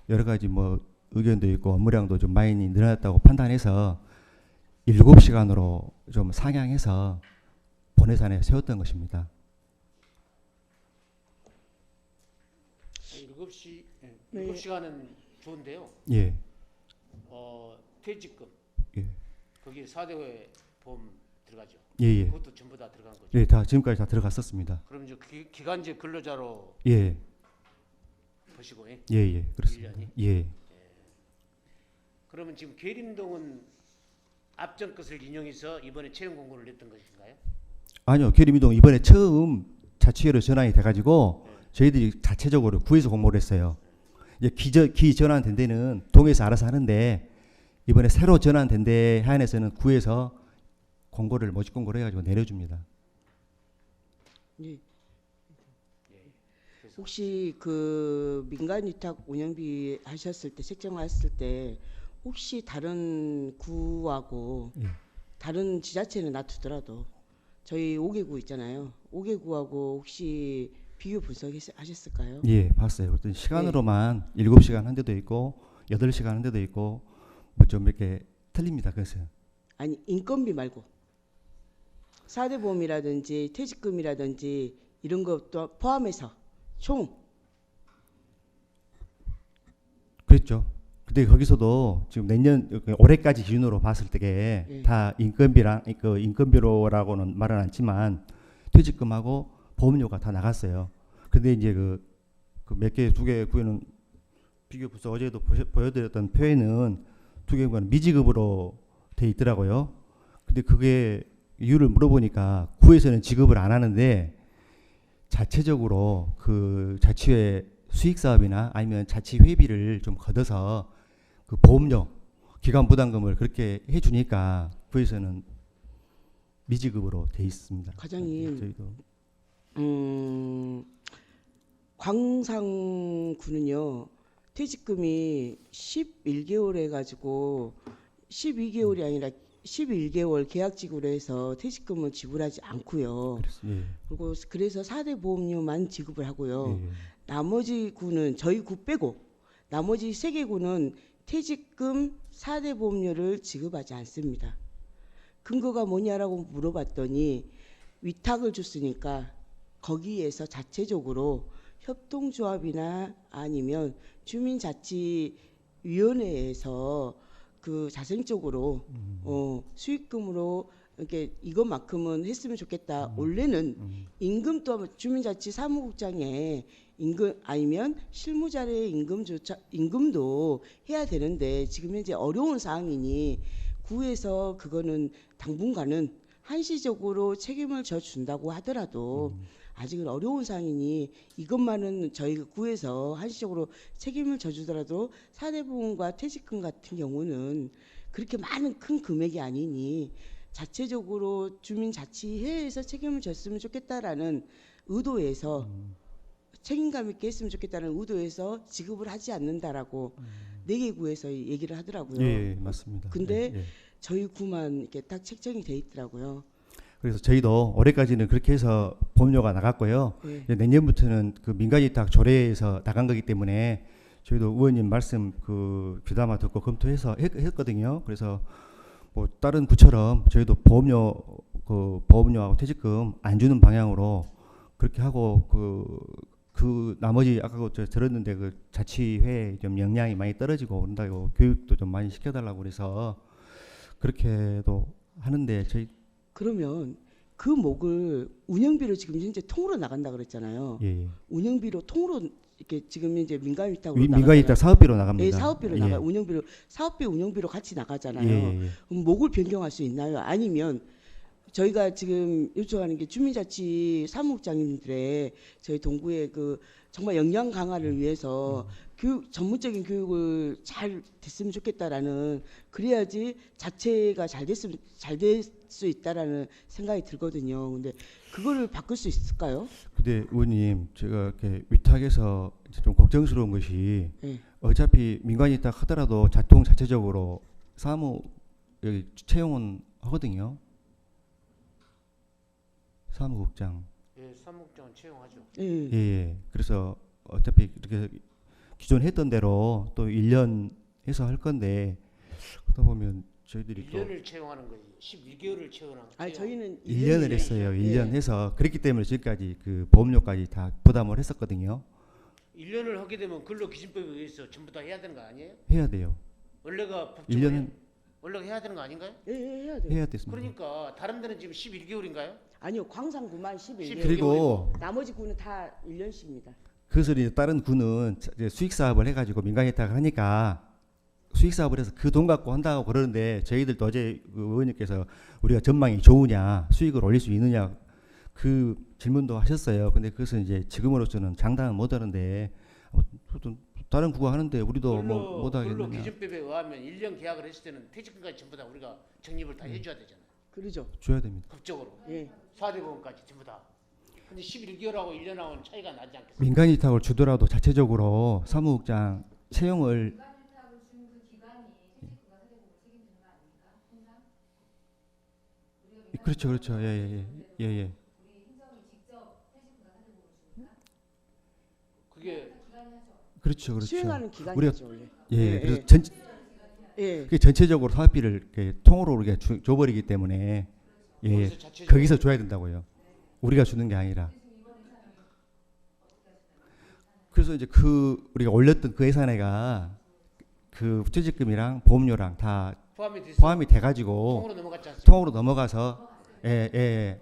여러 가지 뭐 의견도 있고 업무량도 좀 많이 늘어났다고 판단해서 7시간으로 좀 상향해서 본회산에 세웠던 것입니다. 7시, 네. 7시간은 좋은데요. 예, 퇴직금, 예, 거기 4대 보험 들어가죠. 예, 예. 그것도 전부 다 들어간 거죠. 예, 다 지금까지 다 들어갔었습니다. 그럼 이제 기간제 근로자로 예, 보시고, 예, 예, 그렇습니다. 1년이? 예, 그러면 지금 계림동은 앞전 것을 인용해서 이번에 채용 공고를 냈던 것인가요? 아니요, 계림이동 이번에 처음 자치회로 전환이 돼가지고 저희들이 자체적으로 구에서 공모를 했어요. 이제 기 전환된 데는 동에서 알아서 하는데 이번에 새로 전환된 데 하안에서는 구에서 공고를 모집 공고를 해가지고 내려줍니다. 예. 혹시 그 민간 위탁 운영비 하셨을 때 책정하셨을 때 혹시 다른 구하고 예. 다른 지자체는 놔두더라도 저희 5개 구 있잖아요. 5개 구하고 혹시 비교 분석하셨을까요? 예, 봤어요. 어떤 시간으로만 7시간 한 데도 있고 8시간 한 데도 있고 뭐 좀 이렇게 틀립니다. 그것은. 아니 인건비 말고 4대 보험이라든지 퇴직금이라든지 이런 것도 포함해서 총 그랬죠. 근데 거기서도 지금 내년 올해까지 기준으로 봤을 때게 예. 다 인건비랑 그 인건비로라고는 말은 않지만 퇴직금하고 보험료가 다 나갔어요. 근데 이제 그 몇 개, 2개 구에는 비교 분석 어제도 보여드렸던 표에는 2개 구는 미지급으로 돼 있더라고요. 근데 그게 이유를 물어보니까 구에서는 지급을 안 하는데 자체적으로 그 자치회 수익 사업이나 아니면 자치 회비를 좀 걷어서 그 보험료, 기간 부담금을 그렇게 해주니까 구에서는 미지급으로 돼 있습니다. 과장님, 저희도 광산구는요 퇴직금이 11개월 해가지고 12개월이 아니라 11개월 계약직으로 해서 퇴직금을 지불하지 않고요. 예, 그리고 그래서 4대 보험료만 지급을 하고요. 예, 나머지 구는 저희 구 빼고 나머지 3개 구는 퇴직금 4대 보험료를 지급하지 않습니다. 근거가 뭐냐라고 물어봤더니 위탁을 줬으니까 거기에서 자체적으로 협동조합이나 아니면 주민자치위원회에서 그 자생적으로 수익금으로 이렇게 이것만큼은 했으면 좋겠다. 원래는 임금 또 주민자치 사무국장에 임금 아니면 실무자료의 임금도 해야 되는데 지금 현재 어려운 상황이니 구에서 그거는 당분간은 한시적으로 책임을 져 준다고 하더라도 아직은 어려운 상황이니 이것만은 저희가 구에서 한시적으로 책임을 져주더라도 4대 보험과 퇴직금 같은 경우는 그렇게 많은 큰 금액이 아니니 자체적으로 주민자치회에서 책임을 졌으면 좋겠다라는 의도에서 책임감 있게 했으면 좋겠다는 의도에서 지급을 하지 않는다라고 4개 구에서 얘기를 하더라고요. 예, 맞습니다. 근데 예, 예. 저희 구만 이렇게 딱 책정이 돼 있더라고요. 그래서 저희도 올해까지는 그렇게 해서 보험료가 나갔고요. 네. 이제 내년부터는 그 민간위탁 조례에서 나간 거기 때문에 저희도 의원님 말씀 그 귀담아 듣고 검토해서 했거든요. 그래서 뭐 다른 구처럼 저희도 보험료하고 퇴직금 안 주는 방향으로 그렇게 하고 그 나머지 아까 저 들었는데 그 자치회 좀 역량이 많이 떨어지고 그런다고 교육도 좀 많이 시켜달라고 그래서 그렇게도 하는데 저희 그러면 그 목을 운영비로 지금 현재 통으로 나간다 그랬잖아요. 예. 운영비로 통으로 이렇게 지금 이제 민간 위탁으로 민간위탁 사업비로 나갑니다. 네, 사업비로 예. 나가 운영비로 사업비 운영비로 같이 나가잖아요. 예. 그럼 목을 변경할 수 있나요? 아니면 저희가 지금 요청하는 게 주민자치 사무국장님들의 저희 동구의 그 정말 역량 강화를 위해서 전문적인 교육을 잘 됐으면 좋겠다라는 그래야지 자체가 잘 될 수 있다라는 생각이 들거든요. 근데 그거를 바꿀 수 있을까요? 근데 의원님 제가 이렇게 위탁에서 이제 좀 걱정스러운 것이 네. 어차피 민간위탁 하더라도 자통 자체적으로 사무 여기 채용은 하거든요. 사무국장. 예, 사무국장은 채용하죠. 예. 예. 그래서 어차피 이렇게 기존 했던 대로 또 1년 해서 할 건데 그러다 보면 저희들이 또 1년을 채용하는 거지 11개월을 채용하는 아니 저희는 1년을 했어요. 1년 예. 해서 그렇기 때문에 지금까지 그 보험료까지 다 부담을 했었거든요. 1년을 하게 되면 근로기준법에 의해서 전부 다 해야 되는 거 아니에요? 해야 돼요. 원래가 법적으로 1년은 원래가 해야 되는 거 아닌가요? 예, 해야 돼요. 해야 됐습니다. 그러니까 다른 데는 지금 11개월인가요? 아니요, 광산구만 11개월. 그리고 나머지 구는 다 1년씩입니다. 그래서 이제 다른 구는 이제 수익 사업을 해가지고 민간委託을 하니까 수익 사업을 해서 그 돈 갖고 한다고 그러는데 저희들도 어제 그 의원님께서 우리가 전망이 좋으냐 수익을 올릴 수 있느냐 그 질문도 하셨어요. 근데 그것은 이제 지금으로서는 장담은 못 하는데 또 다른 구가 하는데 우리도 뭐 못 하겠느냐. 근로기준법에 의하면 1년 계약을 했을 때는 퇴직금까지 전부 다 우리가 적립을 다 해줘야 되잖아요. 그러죠. 줘야 됩니다. 법적으로 예. 4대 보험까지 전부 다. 근데 11개월하고 1년하고는 차이가 나지 않겠어요? 민간委託을 주더라도 자체적으로 사무국장 채용을 그렇죠, 그렇죠. 예. 그게 그렇죠. 수행하는 기간이죠 우리가- 원래. 예, 그래서 예. 그게 전체적으로 사업비를 이렇게 통으로 우리가 줘버리기 때문에 예, 거기서 자체적으로 거기서 줘야 된다고요. 우리가 주는 게 아니라. 그래서 이제 그 우리가 올렸던 그 예산에가 그 퇴직금이랑 보험료랑 다 포함이 돼서 포함이 돼가지고 통으로 넘어갔지 않습니까? 통으로 넘어가서 예.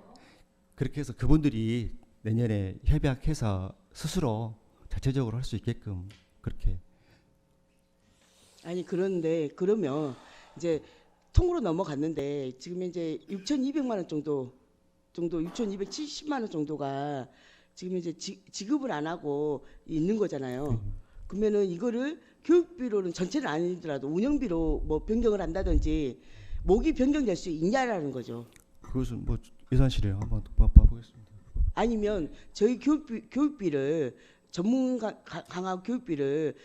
그렇게 해서 그분들이 내년에 협약해서 스스로 자체적으로 할 수 있게끔 그렇게. 아니 그런데 그러면 이제 통으로 넘어갔는데 지금 이제 6,200만 원 정도 6,270만 원 정도가 지금 이제 지급을 안 하고 있는 거잖아요. 그러면은 이거를 교육비로는 전체는 아니더라도 운영비로 뭐 변경을 한다든지 목이 변경될 수 있냐라는 거죠. 그것은 뭐 예산실에 한번 봐보겠습니다. 아니면 저희 교육비를 전문 강화 교육비를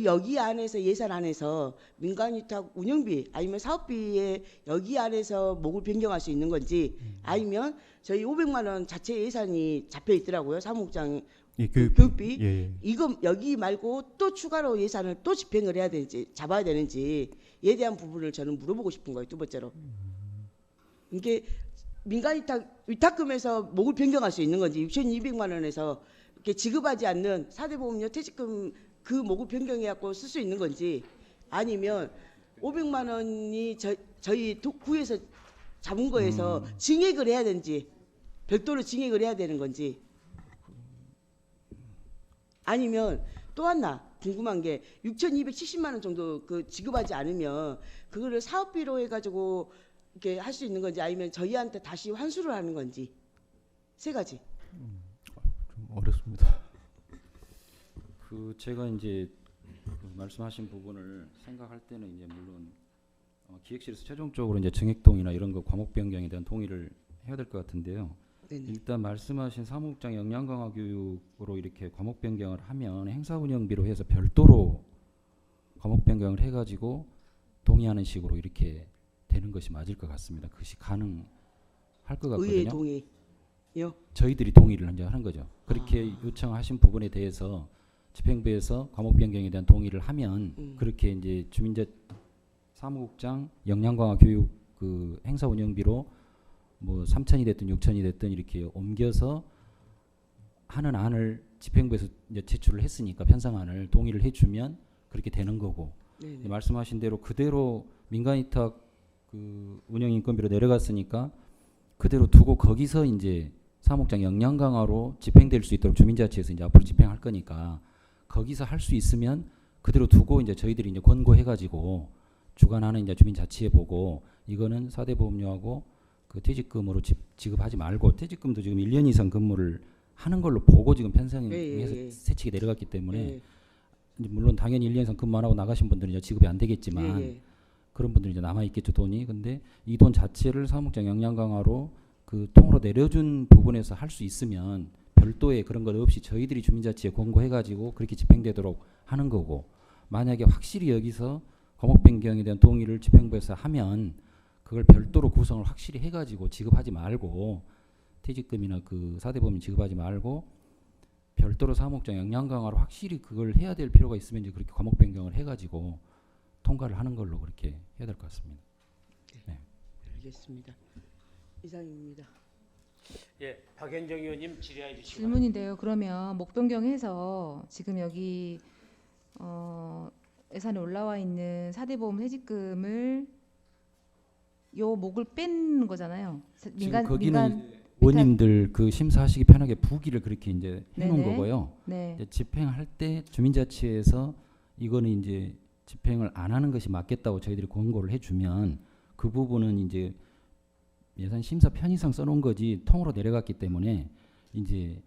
여기 안에서 예산 안에서 민간위탁 운영비 아니면 사업비에 여기 안에서 목을 변경할 수 있는 건지 아니면 저희 500만 원 자체 예산이 잡혀 있더라고요. 사무국장 예, 교육비 예. 이거 여기 말고 또 추가로 예산을 또 집행을 해야 되는지 잡아야 되는지에 대한 부분을 저는 물어보고 싶은 거예요. 두 번째로 이게 위탁금에서 목을 변경할 수 있는 건지 6,200만 원에서 이렇게 지급하지 않는 4대 보험료 퇴직금 그 목을 변경해갖고 쓸 수 있는 건지 아니면 500만 원이 저희 구에서 잡은 거에서 증액을 해야 되는지 별도로 증액을 해야 되는 건지 아니면 또 하나 궁금한 게 6,270만 원 정도 그 지급하지 않으면 그거를 사업비로 해가지고 이렇게 할 수 있는 건지 아니면 저희한테 다시 환수를 하는 건지 세 가지. 좀 어렵습니다. 그 제가 이제 그 말씀하신 부분을 생각할 때는 이제 물론 기획실에서 최종적으로 이제 증액동의나 이런 거 과목 변경에 대한 동의를 해야 될 것 같은데요. 네네. 일단 말씀하신 사무국장 역량 강화 교육으로 이렇게 과목 변경을 하면 행사 운영비로 해서 별도로 과목 변경을 해가지고 동의하는 식으로 이렇게 되는 것이 맞을 것 같습니다. 그것이 가능할 것 의회 같거든요. 동의요. 저희들이 동의를 이제 하는 거죠. 그렇게 요청하신 부분에 대해서 집행부에서 과목 변경에 대한 동의를 하면 그렇게 이제 주민자 사무국장 역량 강화 교육 그 행사 운영비로 뭐 3천이 됐든 6천이 됐든 이렇게 옮겨서 하는 안을 집행부에서 이제 제출을 했으니까 편성안을 동의를 해주면 그렇게 되는 거고 네네. 말씀하신 대로 그대로 민간위탁 그 운영인건비로 내려갔으니까 그대로 두고 거기서 이제 사무국장 역량 강화로 집행될 수 있도록 주민자치에서 이제 앞으로 집행할 거니까 거기서 할 수 있으면 그대로 두고 이제 저희들이 이제 권고해가지고 주관하는 이제 주민자치에 보고 이거는 4대 보험료하고 그 퇴직금으로 지급하지 말고 퇴직금도 지금 1년 이상 근무를 하는 걸로 보고 지금 편성해서 세칙이 내려갔기 때문에 이제 물론 당연히 1년 이상 근무 안 하고 나가신 분들은 이제 지급이 안 되겠지만 그런 분들이 이제 남아 있겠죠 돈이. 근데 이 돈 자체를 사무국장 역량 강화로 그 통으로 내려준 부분에서 할 수 있으면 별도의 그런 것 없이 저희들이 주민자치에 권고해가지고 그렇게 집행되도록 하는 거고 만약에 확실히 여기서 과목 변경에 대한 동의를 집행부에서 하면 그걸 별도로 구성을 확실히 해가지고 지급하지 말고 퇴직금이나 그 4대 보험 지급하지 말고 별도로 사무국장 역량 강화로 확실히 그걸 해야 될 필요가 있으면 이제 그렇게 과목 변경을 해가지고 통과를 하는 걸로 그렇게 해야 될 것 같습니다. 알겠습니다. 이상입니다. 예, 박현정 의원님 질의해 주시기 바랍니다. 질문인데요. 그러면 목 변경해서 지금 여기 예산에 올라와 있는 4대 보험 퇴직금을 요 목을 뺀 거잖아요. 지금 거기는 의원님들 그 심사하시기 편하게 부기를 그렇게 이제 해놓은 네네. 거고요. 네. 이제 집행할 때 주민자치에서 이거는 이제 집행을 안 하는 것이 맞겠다고 저희들이 권고를 해주면 그 부분은 이제 예산 심사 편의상 써놓은 거지 통으로 내려갔기 때문에 이제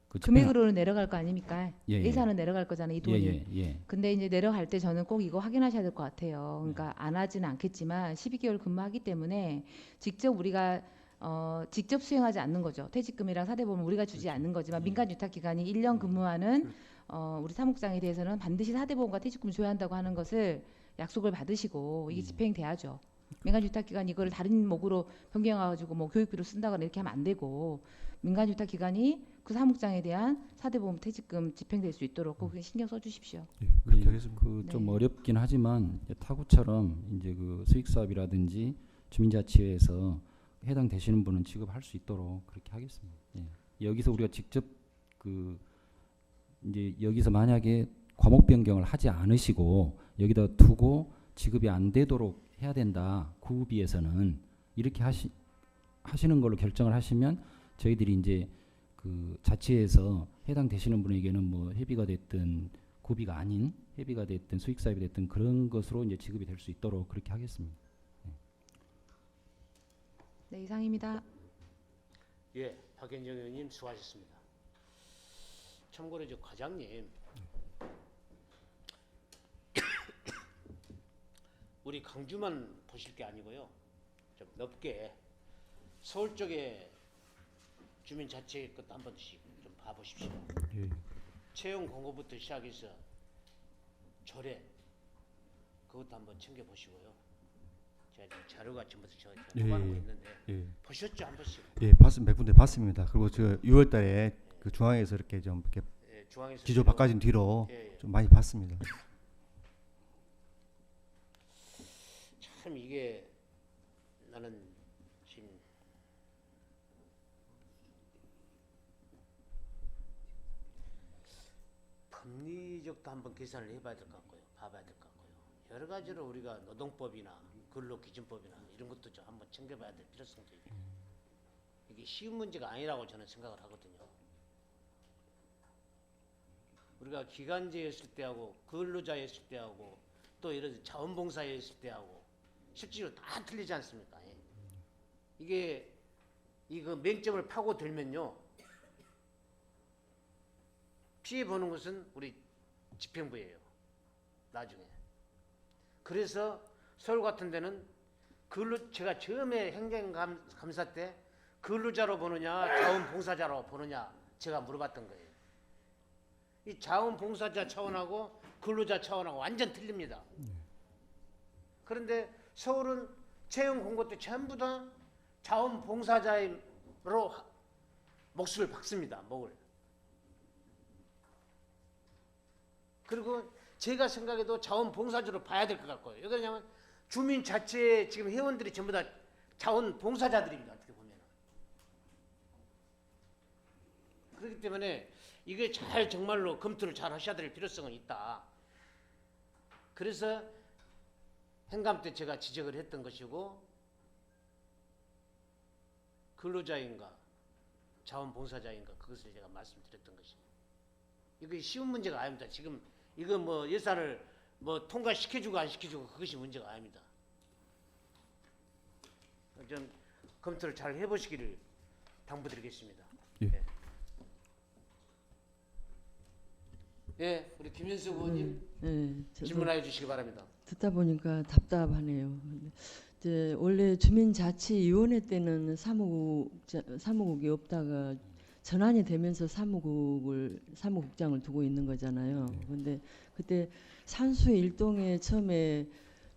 그 금액으로는 내려갈 거 아닙니까? 예, 예. 예산은 내려갈 거잖아요. 이 돈이. 예. 근데 이제 내려갈 때 저는 꼭 이거 확인하셔야 될 것 같아요. 그러니까 안 하지는 않겠지만 12개월 근무하기 때문에 직접 우리가 직접 수행하지 않는 거죠. 퇴직금이랑 사대보험을 우리가 주지 않는 거지만 민간유탁기관이 1년 근무하는 우리 사무국장에 대해서는 반드시 사대보험과 퇴직금을 줘야 한다고 하는 것을 약속을 받으시고 이게 집행돼야죠. 민간유탁기관이 이거를 다른 목으로 변경해가지고 뭐 교육비로 쓴다거나 이렇게 하면 안 되고 민간유탁기관이 그 사무국장에 대한 사대보험 퇴직금 집행될 수 있도록 꼭 신경 써주십시오. 그렇게 하겠습니다. 그좀 네. 어렵긴 하지만 이제 타구처럼 이제 그 수익사업이라든지 주민자치회에서 해당되시는 분은 지급할 수 있도록 그렇게 하겠습니다. 예. 여기서 우리가 직접 그 이제 여기서 만약에 과목 변경을 하지 않으시고 여기다 두고 지급이 안 되도록 해야 된다. 구비에서는 이렇게 하시는 걸로 결정을 하시면 저희들이 이제 그 자치에서 해당되시는 분에게는 뭐 회비가 됐든 구비가 아닌 회비가 됐든 수익사업이 됐든 그런 것으로 이제 지급이 될 수 있도록 그렇게 하겠습니다. 네, 이상입니다. 예, 박현정 의원님 수고하셨습니다. 참고로 저 과장님, 우리 강주만 보실 게 아니고요, 좀 넓게 서울 쪽에 주민자치 것도 한 번씩 좀 봐보십시오. 예. 채용 공고부터 시작해서 조례 그것도 한번 챙겨보시고요. 제가 지금 자료가 전부 다 제가 예, 뽑아놓은 거 예. 있는데 예. 보셨죠 한 번씩? 예, 몇 군데 봤습니다. 그리고 저 6월달에 그 중앙에서 이렇게 좀 이렇게 예, 중앙에서 지조 바꿔진 뒤로 예, 예. 좀 많이 봤습니다. 참 이게 나는 지금 법리적도 한번 계산을 해봐야 될 것 같고요. 봐봐야 될 것 같고요. 여러 가지로 우리가 노동법이나 근로기준법이나 이런 것도 좀 한번 챙겨봐야 될 필요성도 있고 이게 쉬운 문제가 아니라고 저는 생각을 하거든요. 우리가 기간제였을 때하고 근로자였을 때하고 또 이런 자원봉사였을 때하고 실제로 다 틀리지 않습니까? 예. 이게 이거 맹점을 파고들면요 피해 보는 것은 우리 집행부예요. 나중에. 그래서 서울 같은 데는 제가 처음에 행정감사 때 근로자로 보느냐 자원봉사자로 보느냐 제가 물어봤던 거예요. 이 자원봉사자 차원하고 근로자 차원하고 완전 틀립니다. 그런데 서울은 채용 공고 때 전부 다 자원봉사자로 몫을 박습니다. 목을. 그리고 제가 생각해도 자원봉사자로 봐야 될 것 같고요. 왜 그러냐면 주민 자체 지금 회원들이 전부 다 자원봉사자들입니다. 어떻게 보면. 그렇기 때문에 이게 잘 정말로 검토를 잘 하셔야 될 필요성은 있다. 그래서 행감 때 제가 지적을 했던 것이고 근로자인가 자원봉사자인가 그것을 제가 말씀드렸던 것입니다. 이게 쉬운 문제가 아닙니다. 지금 이거 뭐 예산을 뭐 통과시켜주고 안 시켜주고 그것이 문제가 아닙니다. 좀 검토를 잘 해보시기를 당부드리겠습니다. 예. 네. 예, 우리 김현숙 의원님 저도 질문해 주시기 바랍니다. 듣다 보니까 답답하네요. 이제 원래 주민자치위원회 때는 사무국이 없다가 전환이 되면서 사무국장을 두고 있는 거잖아요. 그런데 그때 산수 일동에 처음에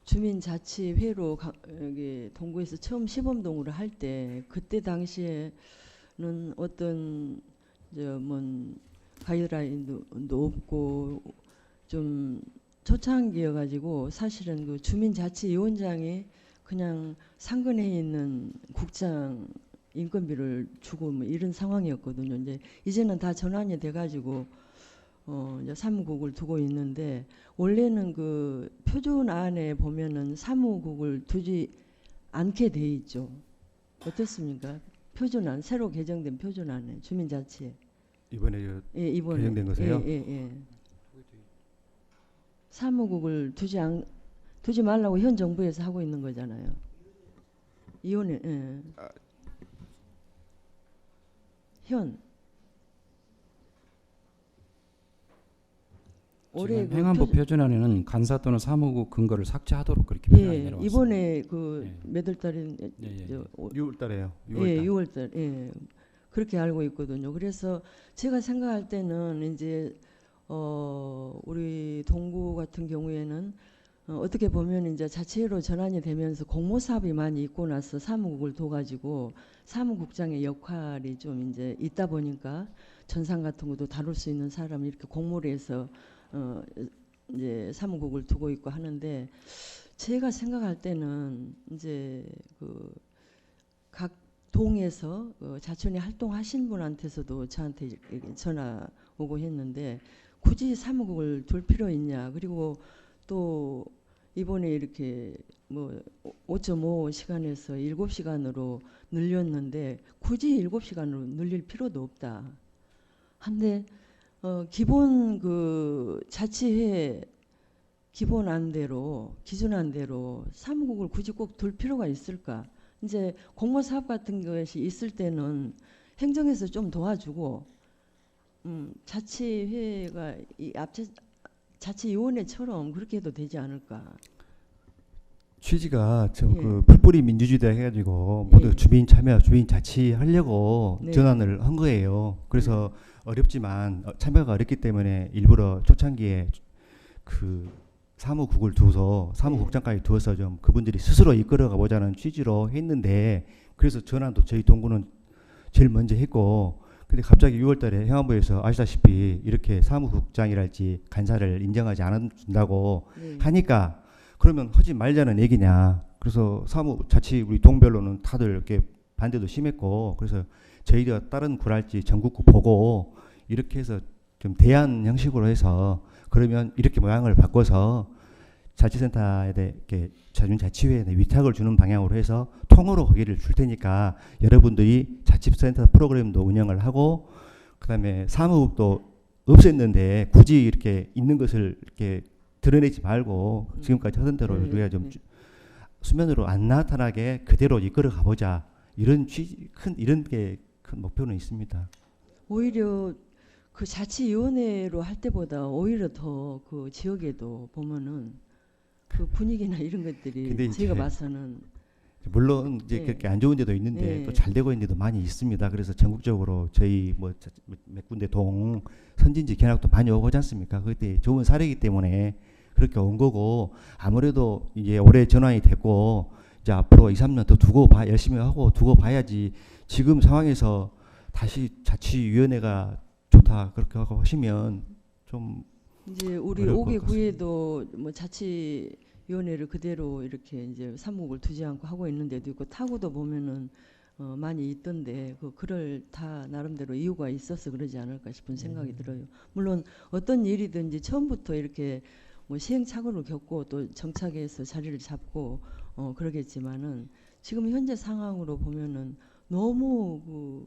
주민자치회로 여기 동구에서 처음 시범동으로 할 때 그때 당시에는 어떤 가이드라인도 없고 좀 초창기여가지고 사실은 그 주민자치위원장이 그냥 상근에 있는 국장 인건비를 주고 뭐 이런 상황이었거든요. 이제는 다 전환이 돼가지고 이제 사무국을 두고 있는데, 원래는 그 표준 안에 보면은 사무국을 두지 않게 돼 있죠. 어떻습니까? 표준안, 새로 개정된 표준안에 주민자치에. 이번에 예, 이번에 개정된 거세요? 예. 사무국을 두지 말라고 현 정부에서 하고 있는 거잖아요. 이혼에 현 올해 지금 그 행안부 표준안에는 간사 또는 사무국 근거를 삭제하도록 그렇게 표준안이 내려왔습니다. 이번에 그 예. 몇월 달에 예. 6월 달에요. 6월 예, 달. 6월 달. 예. 그렇게 알고 있거든요. 그래서 제가 생각할 때는 이제 우리 동구 같은 경우에는 어떻게 보면 이제 자치회로 전환이 되면서 공모 사업이 많이 있고 나서 사무국을 둬가지고 사무국장의 역할이 좀 이제 있다 보니까 전산 같은 것도 다룰 수 있는 사람이 이렇게 공모를 해서 이제 사무국을 두고 있고 하는데, 제가 생각할 때는 이제 그 각 동에서 자천이 활동하신 분한테서도 저한테 이렇게 전화 오고 했는데, 굳이 사무국을 둘 필요 있냐. 그리고 또 이번에 이렇게 뭐 5.5 시간에서 7시간으로 늘렸는데 굳이 7시간으로 늘릴 필요도 없다. 한데 기본 그 자치회 기본안대로 기준안대로 사무국을 굳이 꼭 둘 필요가 있을까? 이제 공모사업 같은 것이 있을 때는 행정에서 좀 도와주고 자치회가 자치위원회처럼 그렇게 해도 되지 않을까? 취지가 좀 예. 그 풀뿌리 민주주의다 해가지고 모두 예. 주민 참여, 주민 자치하려고 네. 전환을 한 거예요. 그래서 어렵지만 참여가 어렵기 때문에 일부러 초창기에 그 사무국을 두어서 사무국장까지 두어서 좀 그분들이 스스로 이끌어가 보자는 취지로 했는데, 그래서 전환도 저희 동구는 제일 먼저 했고, 근데 갑자기 6월달에 행안부에서 아시다시피 이렇게 사무국장이랄지 간사를 인정하지 않는다고 네. 하니까 그러면 하지 말자는 얘기냐. 그래서 사무자치 우리 동별로는 다들 이렇게 반대도 심했고, 그래서 저희가 다른 구랄지 전국구 보고 이렇게 해서 좀 대안 형식으로 해서 그러면 이렇게 모양을 바꿔서 자치센터에 이렇게 자치회에 위탁을 주는 방향으로 해서 통으로 거기를 줄 테니까 여러분들이 자치센터 프로그램도 운영을 하고, 그다음에 사무국도 없앴는데 굳이 이렇게 있는 것을 이렇게 드러내지 말고 지금까지 하던 대로 우리가 좀 수면으로 안 나타나게 그대로 이끌어 가보자, 이런 취지 이런 게 큰 목표는 있습니다. 오히려 그 자치위원회로 할 때보다 오히려 더 그 지역에도 보면은 그 분위기나 이런 것들이 근데 제가 이제 봐서는 물론 이제 예. 그렇게 안 좋은 데도 있는데 예. 또 잘 되고 있는 데도 많이 있습니다. 그래서 전국적으로 저희 뭐 몇 군데 동 선진지 견학도 많이 오고 오지 않습니까? 그때 좋은 사례이기 때문에 그렇게 온 거고, 아무래도 이제 올해 전환이 됐고 이제 앞으로 2, 3년 더 열심히 하고 두고 봐야지. 지금 상황에서 다시 자치위원회가 좋다 그렇게 하고 하시면 좀 이제 우리 어려울 것 5개 같습니다. 구에도 뭐 자치위원회를 그대로 이렇게 이제 사무국을 두지 않고 하고 있는 데도 있고, 타구도 보면은 많이 있던데 그럴 다 나름대로 이유가 있어서 그러지 않을까 싶은 생각이 들어요. 물론 어떤 일이든지 처음부터 이렇게 뭐 시행착오를 겪고 또 정착해서 자리를 잡고 그러겠지만은 지금 현재 상황으로 보면은 너무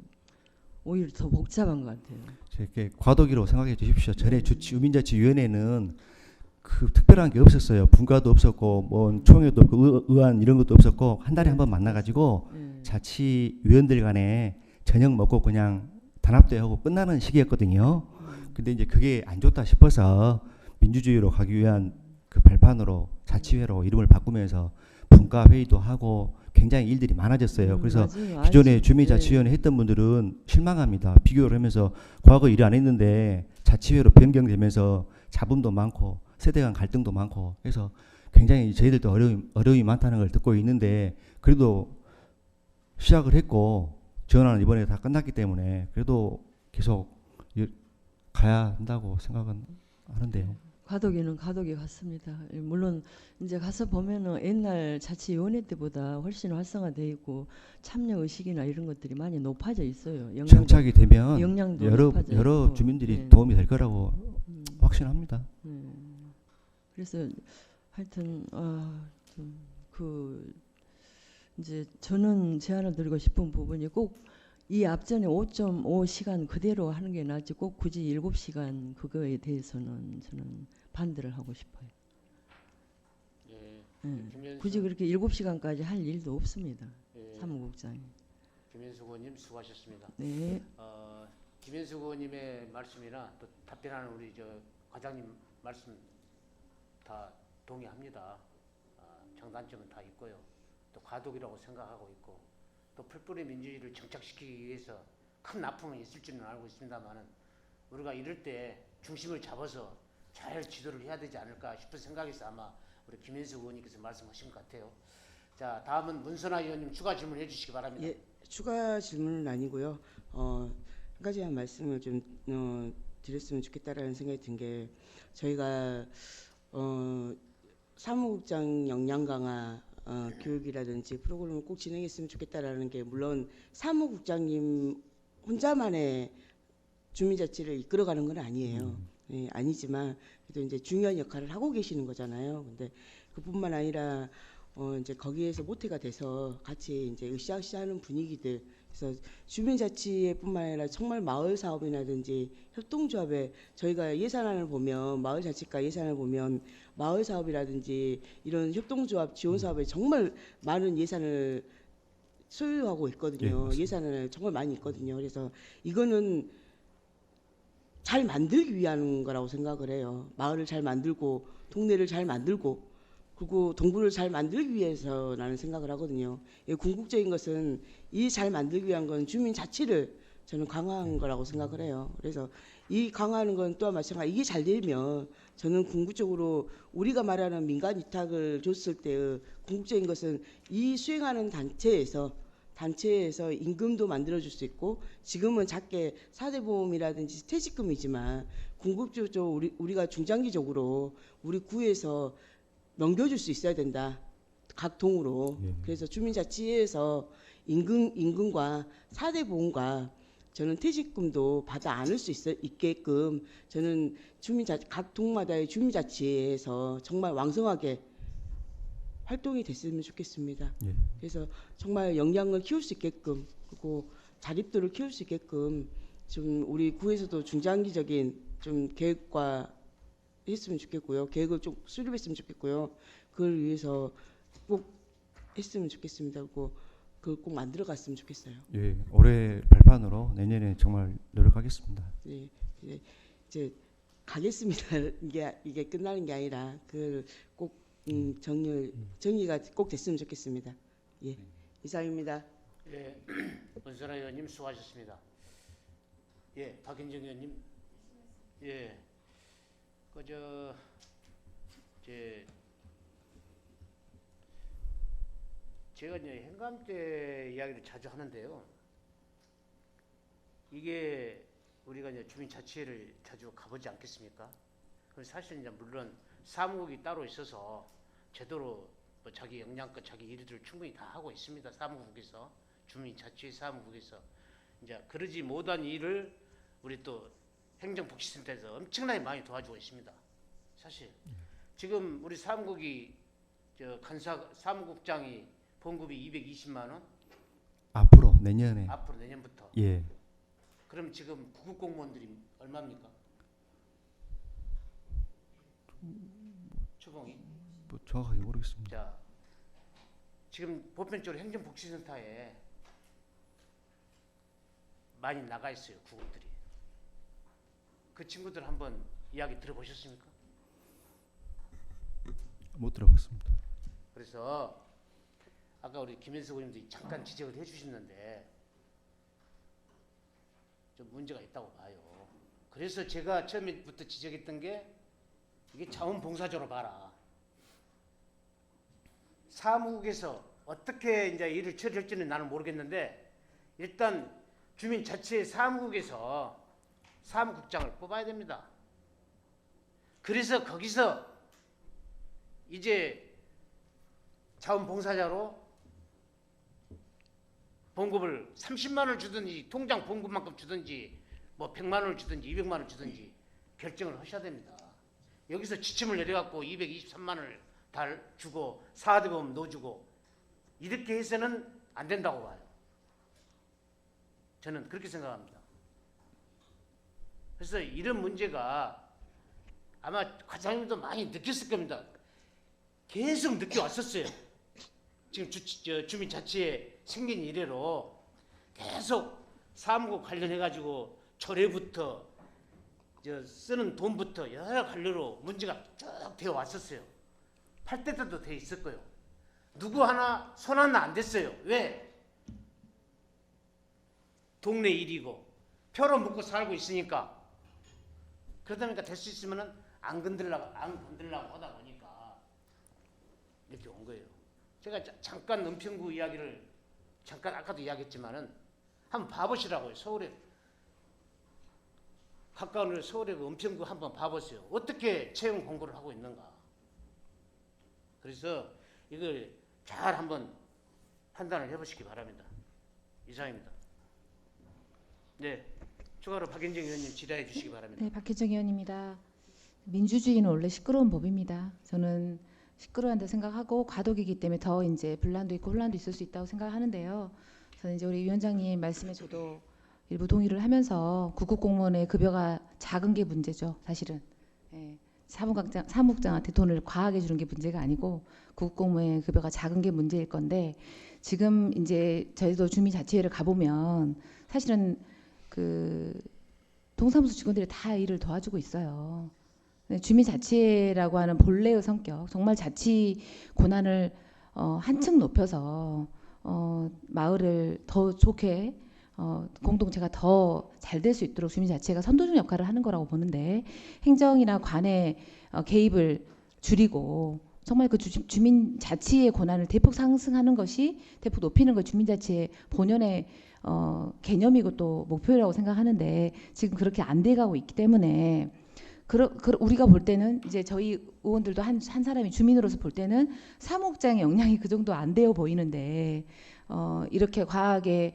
오히려 더 복잡한 것 같아요. 이렇게 과도기로 생각해 주십시오. 전에 주민자치위원회는 그 특별한 게 없었어요. 분과도 없었고 뭐 총회도 없고 의안 이런 것도 없었고 한 달에 한 번 만나가지고 자치위원들 간에 저녁 먹고 그냥 단합대회하고 끝나는 시기였거든요. 근데 이제 그게 안 좋다 싶어서 민주주의로 가기 위한 그 발판으로 자치회로 이름을 바꾸면서 분과 회의도 하고 굉장히 일들이 많아졌어요. 그래서 맞아요. 기존에 알죠. 주민자치위원회 했던 분들은 실망합니다. 비교를 하면서 과거 일을 안 했는데 자치회로 변경되면서 잡음도 많고 세대 간 갈등도 많고 해서 굉장히 저희들도 어려움이 많다는 걸 듣고 있는데, 그래도 시작을 했고 전환은 이번에 다 끝났기 때문에 그래도 계속 가야 한다고 생각은 하는데요. 가덕이는 가덕이 같습니다. 물론 이제 가서 보면은 옛날 자치위원회 때보다 훨씬 활성화돼 있고 참여 의식이나 이런 것들이 많이 높아져 있어요. 정착이 되면 역량도 여러 높아져 있고. 주민들이 네. 도움이 될 거라고 확신합니다. 그래서 하여튼 이제 저는 제안을 드리고 싶은 부분이 꼭 이 앞전에 5.5시간 그대로 하는 게 낫지 꼭 굳이 7시간 그거에 대해서는 저는 반대를 하고 싶어요. 예. 예. 김현수, 굳이 그렇게 7시간까지 할 일도 없습니다. 예. 사무국장이. 김현수 의원님 수고하셨습니다. 네. 김현수 의원님의 말씀이나 또 답변하는 우리 과장님 말씀 다 동의합니다. 장단점은 다 있고요. 또 과도기라고 생각하고 있고 또 풀뿌리 민주주의를 정착시키기 위해서 큰 아픔은 있을지는 알고 있습니다만은 우리가 이럴 때 중심을 잡아서 잘 지도를 해야 되지 않을까 싶은 생각에서 아마 우리 김현수 의원님께서 말씀하신 것 같아요. 자, 다음은 문선아 의원님 추가 질문해 주시기 바랍니다. 예, 추가 질문은 아니고요. 한 가지만 말씀을 좀 드렸으면 좋겠다라는 생각이 든 게 저희가 사무국장 역량 강화 교육이라든지 프로그램을 꼭 진행했으면 좋겠다라는 게 물론 사무국장님 혼자만의 주민자치를 이끌어가는 건 아니에요. 예, 아니지만 그래도 이제 중요한 역할을 하고 계시는 거잖아요. 근데 그뿐만 아니라 이제 거기에서 모태가 돼서 같이 이제 으쌰으쌰하는 분위기들. 그래서 주민자치뿐만 아니라 정말 마을 사업이라든지 협동조합에 저희가 예산안을 보면 마을 자치과 예산을 보면 마을 사업이라든지 이런 협동조합 지원 사업에 정말 많은 예산을 소유하고 있거든요. 예, 예산을 정말 많이 있거든요. 그래서 이거는 잘 만들기 위한 거라고 생각을 해요. 마을을 잘 만들고 동네를 잘 만들고 그리고 동부를 잘 만들기 위해서 라는 생각을 하거든요. 궁극적인 것은 이 잘 만들기 위한 건 주민 자치를 저는 강화한 거라고 생각을 해요. 그래서 이 강화하는 건 또한 마찬가지 이게 잘 되면 저는 궁극적으로 우리가 말하는 민간 위탁을 줬을 때의 궁극적인 것은 이 수행하는 단체에서 임금도 만들어줄 수 있고 지금은 작게 4대 보험이라든지 퇴직금이지만 궁극적으로 우리가 중장기적으로 우리 구에서 넘겨줄 수 있어야 된다. 각 동으로. 그래서 주민자치에서 임금과 4대 보험과 저는 퇴직금도 받아 안을 수 있게끔 저는 각 동마다의 주민자치에서 정말 왕성하게 활동이 됐으면 좋겠습니다. 예. 그래서 정말 역량을 키울 수 있게끔 그리고 자립도를 키울 수 있게끔 좀 우리 구에서도 중장기적인 좀 계획과 했으면 좋겠고요. 계획을 좀 수립했으면 좋겠고요. 그걸 위해서 꼭 했으면 좋겠습니다. 그리고 그걸 꼭 만들어 갔으면 좋겠어요. 예, 올해 발판으로 내년에 정말 노력하겠습니다. 예, 이제 가겠습니다. 이게 끝나는 게 아니라 그걸 꼭 정리가 꼭 됐으면 좋겠습니다. 예, 이상입니다. 예, 문선아 의원님 수고하셨습니다. 예, 박인정 의원님. 예. 제가 이제 행감 때 이야기를 자주 하는데요. 이게 우리가 이제 주민자치회를 자주 가보지 않겠습니까? 그럼 사실 이제 물론 사무국이 따로 있어서 제대로 뭐 자기 역량껏 자기 일들을 충분히 다 하고 있습니다. 사무국에서 주민자치회 사무국에서 이제 그러지 못한 일을 우리 또 행정복지센터에서 엄청나게 많이 도와주고 있습니다. 사실 지금 우리 사무국이 사무국장이 봉급이 220만 원 앞으로 내년에 앞으로 내년부터. 예. 그럼 지금 구급 공무원들이 얼마입니까? 초봉이? 뭐 정확하게 모르겠습니다. 자, 지금 보편적으로 행정복지센터에 많이 나가 있어요, 구급들이. 그 친구들 한번 이야기 들어보셨습니까? 못 들어봤습니다. 그래서 아까 우리 김현수 의원님도 잠깐 지적을 해주셨는데 좀 문제가 있다고 봐요. 그래서 제가 처음부터 지적했던 게 이게 자원봉사자로 봐라. 사무국에서 어떻게 이제 일을 처리할지는 나는 모르겠는데 일단 주민자치회 사무국에서 사무국장을 뽑아야 됩니다. 그래서 거기서 이제 자원봉사자로 봉급을 30만 원을 주든지 통장 봉급만큼 주든지 뭐 100만 원을 주든지 200만 원을 주든지 결정을 하셔야 됩니다. 여기서 지침을 내려갖고 223만 원을 달 주고 4대보험 넣어주고 이렇게 해서는 안 된다고 봐요. 저는 그렇게 생각합니다. 그래서 이런 문제가 아마 과장님도 많이 느꼈을 겁니다. 계속 느껴왔었어요. 지금 주민자치에 생긴 이래로 계속 사무국 관련해가지고 조례부터 쓰는 돈부터 여러 관련으로 문제가 쭉 되어 왔었어요. 8대 때도 돼 있었고요. 누구 하나 손 하나 안 댔어요. 왜? 동네 일이고 표로 묻고 살고 있으니까. 그러다 보니까 될 수 있으면은 안 건들라고 하다 보니까 이렇게 온 거예요. 제가 잠깐 은평구 이야기를 잠깐 아까도 이야기했지만은 한번 봐보시라고요. 서울에 가까운 서울의 그 은평구 한번 봐보세요. 어떻게 채용 공고를 하고 있는가. 그래서 이걸 잘 한번 판단을 해보시기 바랍니다. 이상입니다. 네, 추가로 박현정 의원님 질의해 주시기 바랍니다. 네, 박혜정 의원입니다. 민주주의는 원래 시끄러운 법입니다. 저는 시끄러운다 생각하고 과도기이기 때문에 더 이제 분란도 있고 혼란도 있을 수 있다고 생각하는데요. 저는 이제 우리 위원장님 말씀에 저도 일부 동의를 하면서 구급 공무원의 급여가 작은 게 문제죠. 사실은 예, 사무국장한테 돈을 과하게 주는 게 문제가 아니고 구급 공무원의 급여가 작은 게 문제일 건데 지금 이제 저희도 주민자치회를 가보면 사실은 그 동사무소 직원들이 다 일을 도와주고 있어요. 주민자치회라고 하는 본래의 성격, 정말 자치 권한을 한층 높여서 마을을 더 좋게 공동체가 더 잘 될 수 있도록 주민자치회가 선도적 역할을 하는 거라고 보는데 행정이나 관의 개입을 줄이고 정말 그 주민자치의 권한을 대폭 상승하는 것이 대폭 높이는 것 주민자치의 본연의 개념이고 또 목표라고 생각하는데 지금 그렇게 안 돼가고 있기 때문에 우리가 볼 때는 이제 저희 의원들도 한 사람이 주민으로서 볼 때는 사무국장의 역량이 그 정도 안 되어 보이는데 이렇게 과하게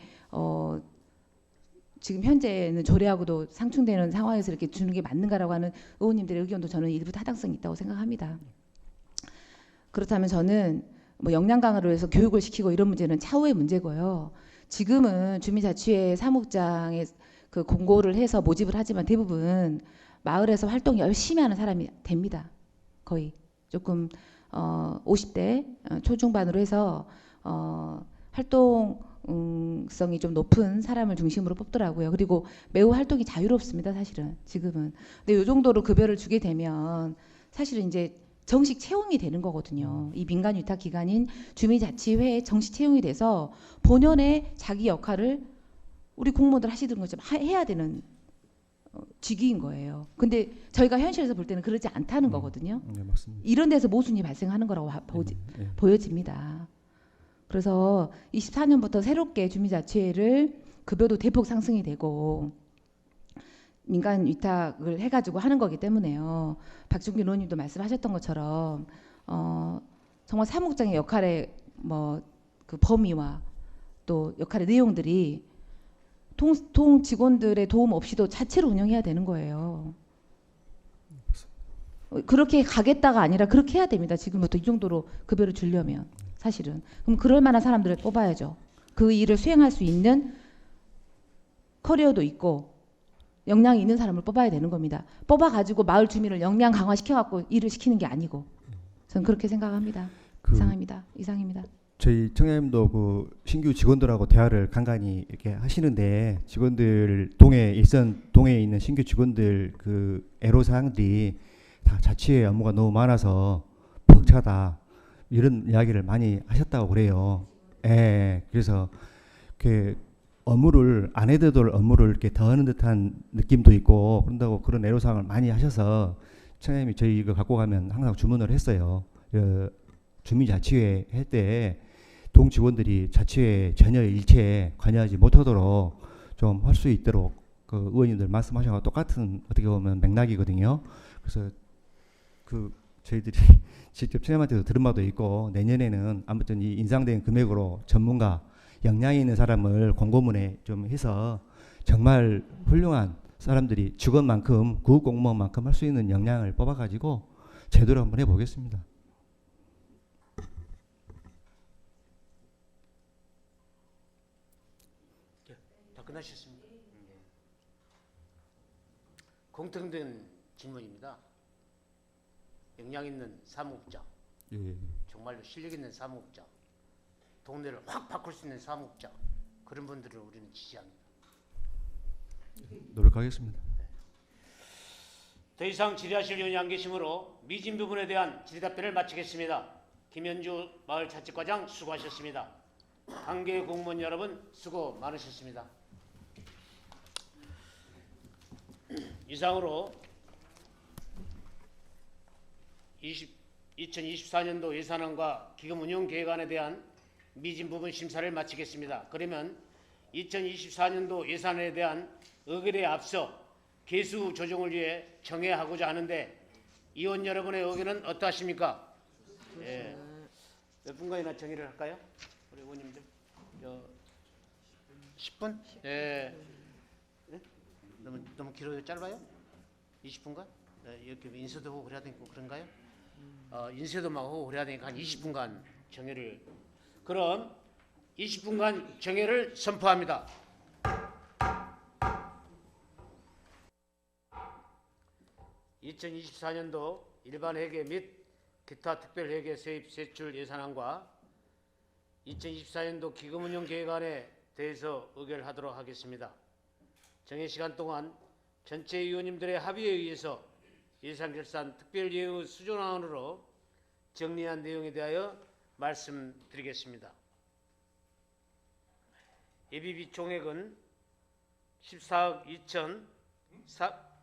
지금 현재는 조례하고도 상충되는 상황에서 이렇게 주는 게 맞는가라고 하는 의원님들의 의견도 저는 일부 타당성이 있다고 생각합니다. 그렇다면 저는 뭐 역량 강화를 해서 교육을 시키고 이런 문제는 차후의 문제고요. 지금은 주민자치회 사무국장의 그 공고를 해서 모집을 하지만 대부분 마을에서 활동 열심히 하는 사람이 됩니다. 거의 조금 50대 초중반으로 해서 활동성이 좀 높은 사람을 중심으로 뽑더라고요. 그리고 매우 활동이 자유롭습니다. 사실은 지금은. 근데 이 정도로 급여를 주게 되면 사실은 이제 정식 채용이 되는 거거든요. 이 민간 위탁 기관인 주민자치회에 정식 채용이 돼서 본연의 자기 역할을 우리 공무원들 하시던 것처럼 해야 되는 직위인 거예요. 근데 저희가 현실에서 볼 때는 그러지 않다는 거거든요. 네, 맞습니다. 이런 데서 모순이 발생하는 거라고 보여집니다. 그래서 24년부터 새롭게 주민자치회를 급여도 대폭 상승이 되고 민간 위탁을 해가지고 하는 거기 때문에요. 박준규 의원님도 말씀하셨던 것처럼 정말 사무국장의 역할의 뭐 그 범위와 또 역할의 내용들이 동 직원들의 도움 없이도 자체로 운영해야 되는 거예요. 그렇게 가겠다가 아니라 그렇게 해야 됩니다. 지금부터 이 정도로 급여를 주려면 사실은. 그럼 그럴 만한 사람들을 뽑아야죠. 그 일을 수행할 수 있는 커리어도 있고 역량이 있는 사람을 뽑아야 되는 겁니다. 뽑아가지고 마을 주민을 역량 강화시켜갖고 일을 시키는 게 아니고 저는 그렇게 생각합니다. 이상입니다. 저희 청장님도 그 신규 직원들하고 대화를 간간히 이렇게 하시는데 직원들 일선 동에 있는 신규 직원들 그 애로사항들이 다 자치회 업무가 너무 많아서 벅차다 이런 이야기를 많이 하셨다고 그래요. 예, 그래서 그 업무를 안 해도 될 업무를 이렇게 더하는 듯한 느낌도 있고 그런다고 그런 애로사항을 많이 하셔서 청장님이 저희 이거 갖고 가면 항상 주문을 했어요. 주민자치회 할 때 동직원들이 자치회 전혀 일체에 관여하지 못하도록 좀 할 수 있도록 그 의원님들 말씀하신 것 똑같은 어떻게 보면 맥락이거든요. 그래서 그 저희들이 직접 총장님한테도 들은 바도 있고 내년에는 아무튼 이 인상된 금액으로 전문가 역량이 있는 사람을 공고문에 좀 해서 정말 훌륭한 사람들이 직원만큼 구급 공무원만큼 할 수 있는 역량을 뽑아가지고 제대로 한번 해보겠습니다. 다 끝나셨습니까? 공통된 질문입니다. 역량 있는 사무국장, 예. 정말로 실력 있는 사무국장, 동네를 확 바꿀 수 있는 사무국장, 그런 분들을 우리는 지지합니다. 노력하겠습니다. 더 이상 질의하실 의원이 안 계시므로 미진 부분에 대한 질의 답변을 마치겠습니다. 김현주 마을자치과장 수고하셨습니다. 관계 공무원 여러분 수고 많으셨습니다. 이상으로 2024년도 예산안과 기금 운영 계획안에 대한 미진 부분 심사를 마치겠습니다. 그러면 2024년도 예산에 대한 의결에 앞서 개수 조정을 위해 정해하고자 하는데 의원 여러분의 의견은 어떠하십니까? 예. 몇 분간이나 정의를 할까요? 우리 의원님들 10분? 예. 예? 너무 길어요? 짧아요? 20분간? 예, 이렇게 인쇄도 하고 그래야 되고 그런가요? 인쇄도 막 하고 그래야 되니까 한 20분간 정회를, 그럼 20분간 정회를 선포합니다. (2024년도) 일반 회계 및 기타 특별 회계 세입 세출 예산안과 2024년도 기금 운영 계획안에 대해서 의결하도록 하겠습니다. 정회 시간 동안 전체 의원님들의 합의에 의해서 예산결산 특별예우 수준안으로 정리한 내용에 대하여 말씀드리겠습니다. 예비비 총액은 14억 2,400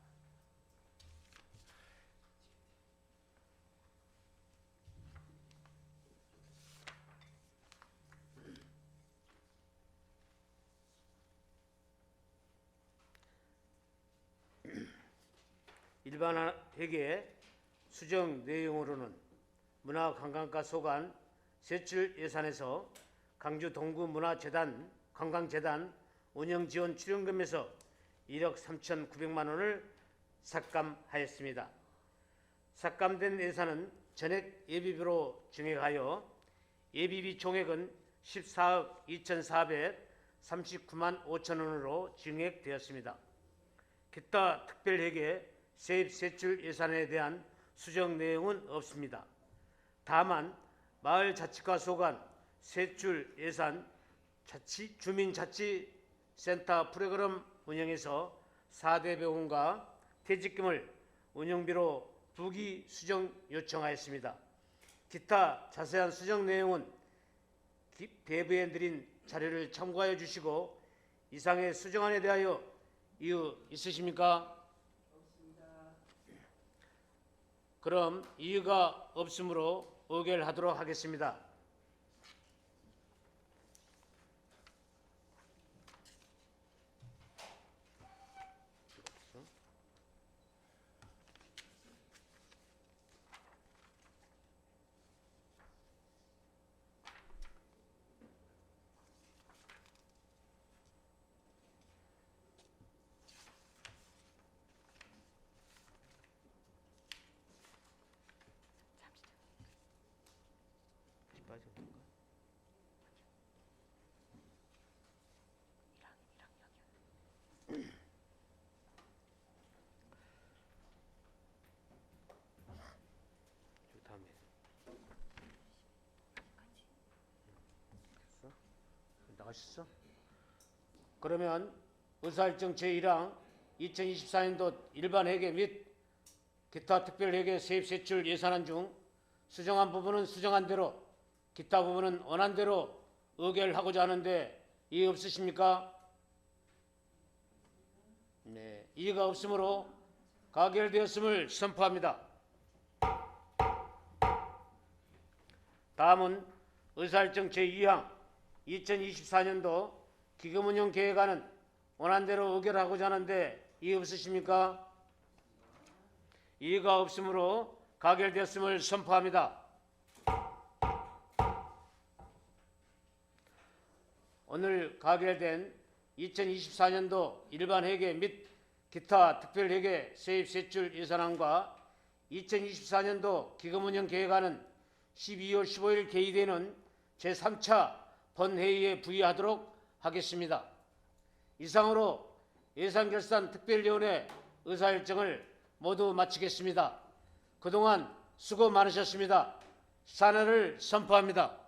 일반 회계 수정 내용으로는 문화관광과 소관 세출 예산에서 강주 동구문화재단 관광재단 운영지원 출연금에서 1억 3,900만 원을 삭감하였습니다. 삭감된 예산은 전액 예비비로 증액하여 예비비 총액은 14억 2,439만 5천 원으로 증액되었습니다. 기타 특별회계 세입 세출 예산에 대한 수정 내용은 없습니다. 다만 마을자치과 소관 세출 예산 주민자치센터 프로그램 운영에서 4대 병원과 퇴직금을 운영비로 부기 수정 요청하였습니다. 기타 자세한 수정 내용은 배부에 드린 자료를 참고하여 주시고 이상의 수정안에 대하여 이유 있으십니까? 그럼 이유가 없으므로 의결하도록 하겠습니다. 나가셨어? 그러면 의사일정 제1항 2024년도 일반 회계 및 기타 특별회계 세입세출 예산안 중 수정한 부분은 수정한 대로, 기타 부분은 원한 대로 의결하고자 하는데 이의 없으십니까? 네, 이의가 없으므로 가결되었음을 선포합니다. 다음은 의사일정 제2항 2024년도 기금운용 계획안은 원안대로 의결하고자 하는데 이의 없으십니까? 이의가 없으므로 가결되었음을 선포합니다. 오늘 가결된 2024년도 일반 회계 및 기타 특별회계 세입 세출 예산안과 2024년도 기금운영 계획안은 12월 15일 개의되는 제3차 본회의에 부의하도록 하겠습니다. 이상으로 예산결산특별위원회 의사일정을 모두 마치겠습니다. 그동안 수고 많으셨습니다. 산하를 선포합니다.